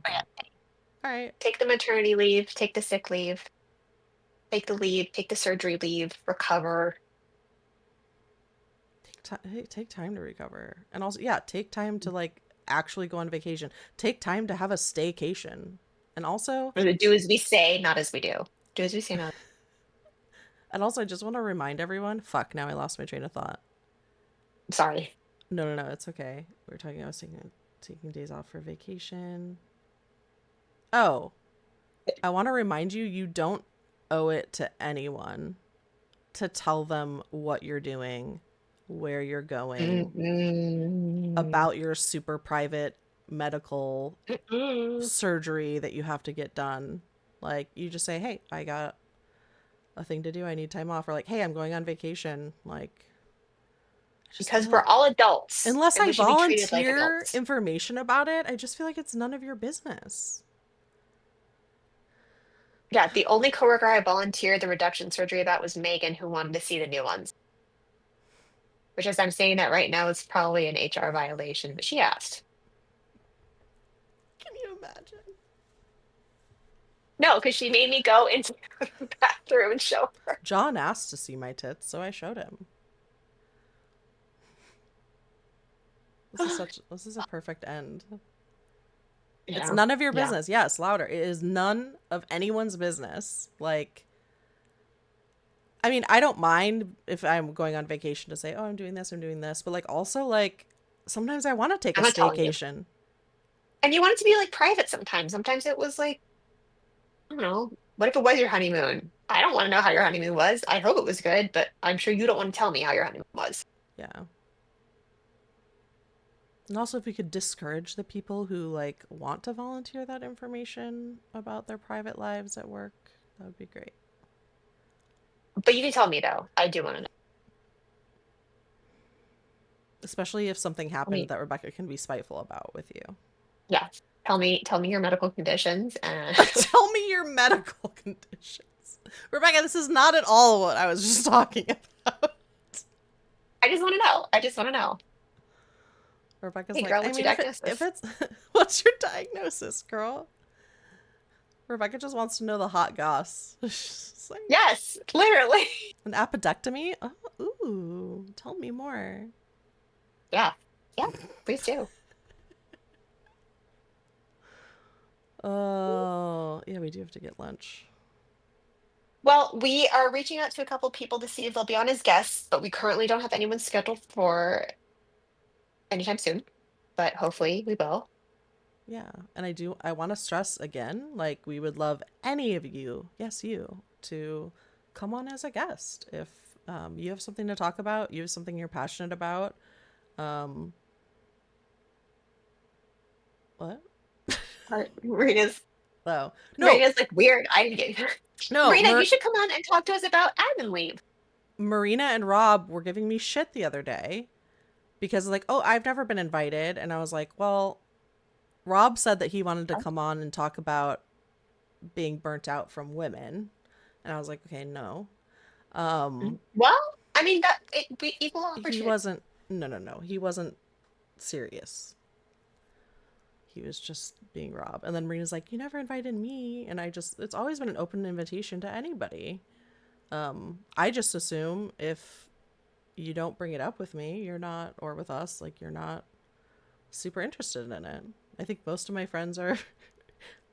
But yeah, Problem. All right. take the maternity leave, take the sick leave, take the leave, take the surgery leave, recover. Take time to recover. And also, yeah, take time to like actually go on vacation. Take time to have a staycation. And also, Or do as we say, not as we do. Do as we say, not. I just want to remind everyone, fuck, now I lost my train of thought. Sorry. No, it's okay. We were talking I was taking days off for vacation. Oh, I want to remind you you don't owe it to anyone to tell them what you're doing, where you're going, Mm-mm. about your super private medical Mm-mm. surgery that you have to get done. Like, you just say, hey, I got a thing to do. I need time off. Or, like, hey, I'm going on vacation. Like, I just Because feel we're like, all adults unless and I we should be treated like volunteer adults. information about it, I just feel like it's none of your business. Yeah, the only coworker I volunteered the reduction surgery about was Megan, who wanted to see the new ones. Which, as I'm saying that right now, is probably an HR violation, but she asked. Can you imagine? No, because she made me go into the bathroom and show her. John asked to see my tits, so I showed him. This is a perfect end. It's Yeah, none of your yeah. business. Yes, louder. It is none of anyone's business. Like, I mean, I don't mind if I'm going on vacation to say, "Oh, I'm doing this, I'm doing this," but like also like sometimes I want to take a I'm not telling you. staycation. And you want it to be like private sometimes. Sometimes it was like, I don't know, what if it was your honeymoon? I don't want to know how your honeymoon was. I hope it was good, but I'm sure you don't want to tell me how your honeymoon was. Yeah. And also if we could discourage the people who like want to volunteer that information about their private lives at work, that would be great. But you can tell me though. I do want to know. Especially if something Tell happened me, that Rebecca can be spiteful about with you. yeah. Tell me your medical conditions and Tell me your medical conditions. Rebecca, this is not at all what I was just talking about. I just want to know. I just want to know. Rebecca's Hey like, girl, I what's your mean, if diagnosis? it's what's your diagnosis, girl? Rebecca just wants to know the hot goss. She's like, Yes, literally. an appendectomy? Oh, ooh, tell me more. Yeah. Yeah, please do. Oh, yeah, we do have to get lunch. Well, we are reaching out to a couple people to see if they'll be on as guests, but we currently don't have anyone scheduled for anytime soon, but hopefully we will. Yeah, and I want to stress again, like we would love any of you, yes, you, to come on as a guest if you have something to talk about, you have something you're passionate about. Um, what? Marina's Oh, no, Marina's like weird. I didn't get no, Marina, you should come on and talk to us about admin leave. Marina and Rob were giving me shit the other day because like, oh, I've never been invited, and I was like, well, Rob said that he wanted to come on and talk about being burnt out from women, and I was like, okay, no. Um, Well, I mean that it be equal he opportunity. wasn't. No, he wasn't serious. He was just being Rob. And then Marina's like, you never invited me, and it's always been an open invitation to anybody. I just assume if you don't bring it up with me, you're not, or with us, like you're not super interested in it. I think most of my friends are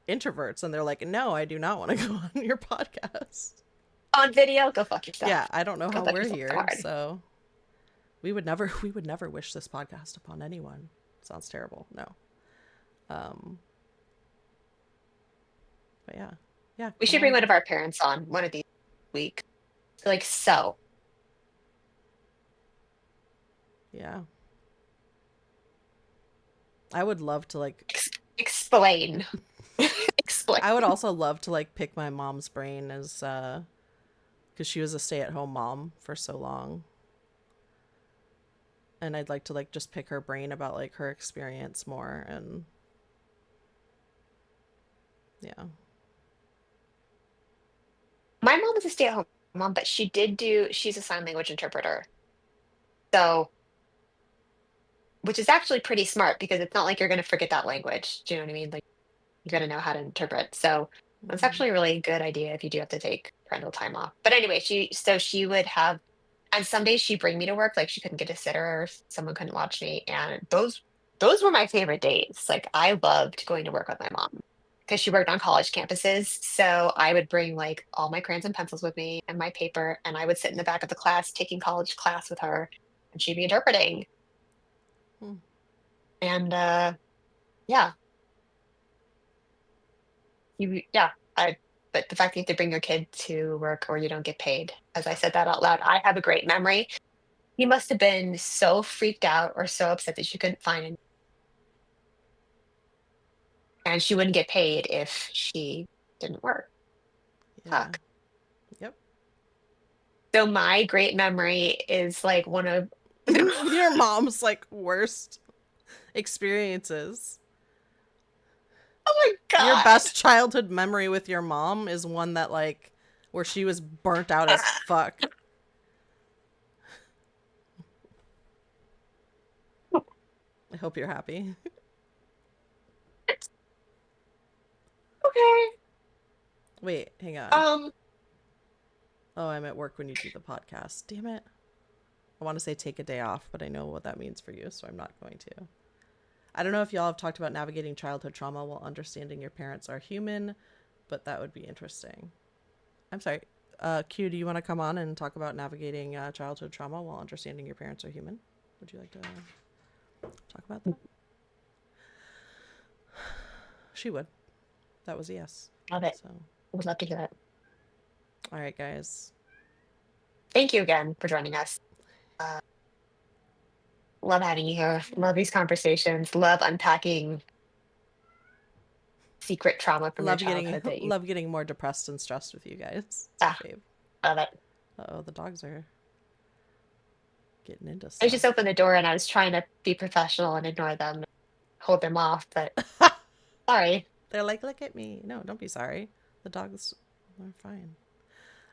introverts and they're like, no, I do not want to go on your podcast. On video, go fuck Yeah, yourself. I don't know Go how fuck we're yourself so here, hard. so we would never wish this podcast upon anyone. Sounds terrible. No. Um, but yeah. Yeah, We come should bring on. one of our parents on one of these weeks. Like so. Yeah. I would love to like Explain. Explain. I would also love to like pick my mom's brain as cuz she was a stay-at-home mom for so long. And I'd like to like just pick her brain about like her experience more and yeah. My mom is a stay-at-home mom, but she's a sign language interpreter. So, which is actually pretty smart because it's not like you're going to forget that language. Do you know what I mean? Like, You got to know how to interpret. So that's Mm-hmm. actually a really good idea if you do have to take parental time off. But anyway, she would have, and some days she'd bring me to work, like she couldn't get a sitter or someone couldn't watch me, and those were my favorite days. Like I loved going to work with my mom because she worked on college campuses. So I would bring like all my crayons and pencils with me and my paper, and I would sit in the back of the class taking college class with her, and she'd be interpreting. Hmm. And yeah, yeah, I but the fact that you have to bring your kid to work or you don't get paid, as I said that out loud, I have a great memory. He must have been so freaked out or so upset that she couldn't find any, and she wouldn't get paid if she didn't work. Yeah. Fuck. Yep. So my great memory is like one of Your mom's like worst experiences. Oh my Your god. best childhood memory with your mom is one that like where she was burnt out as fuck. I hope you're happy. Okay. Wait, hang on. Um, Oh, I'm at work when you do the podcast. Damn it. I want to say take a day off, but I know what that means for you, so I'm not going to. I don't know if y'all have talked about navigating childhood trauma while understanding your parents are human, but that would be interesting. I'm sorry. Q, do you want to come on and talk about navigating childhood trauma while understanding your parents are human? Would you like to talk about that? She would. That was a yes. love it. So, Would love to hear it. all right, guys. Thank you again for joining us. Uh, love having you here. Love these conversations. Love unpacking secret trauma from your Love getting childhood that you love getting more depressed and stressed with you guys. It's my ah, fave. love it. Oh, the dogs are getting into I just stuff. opened the door and I was trying to be professional and ignore them, hold them off, but sorry. They're like, look at me. No, don't be sorry. The dogs are fine.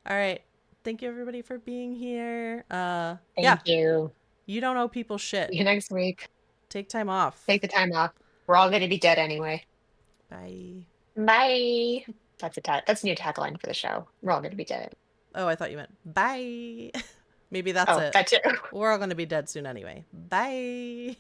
All right. Thank you everybody for being here. Yeah, Thank you. you don't owe people See shit. you next week. Take time off. Take the time off. We're all going to be dead anyway. Bye. Bye. That's a new tagline for the show. We're all going to be dead. Oh, I thought you meant bye. Maybe that's Oh, it. that too. We're all going to be dead soon anyway. Bye.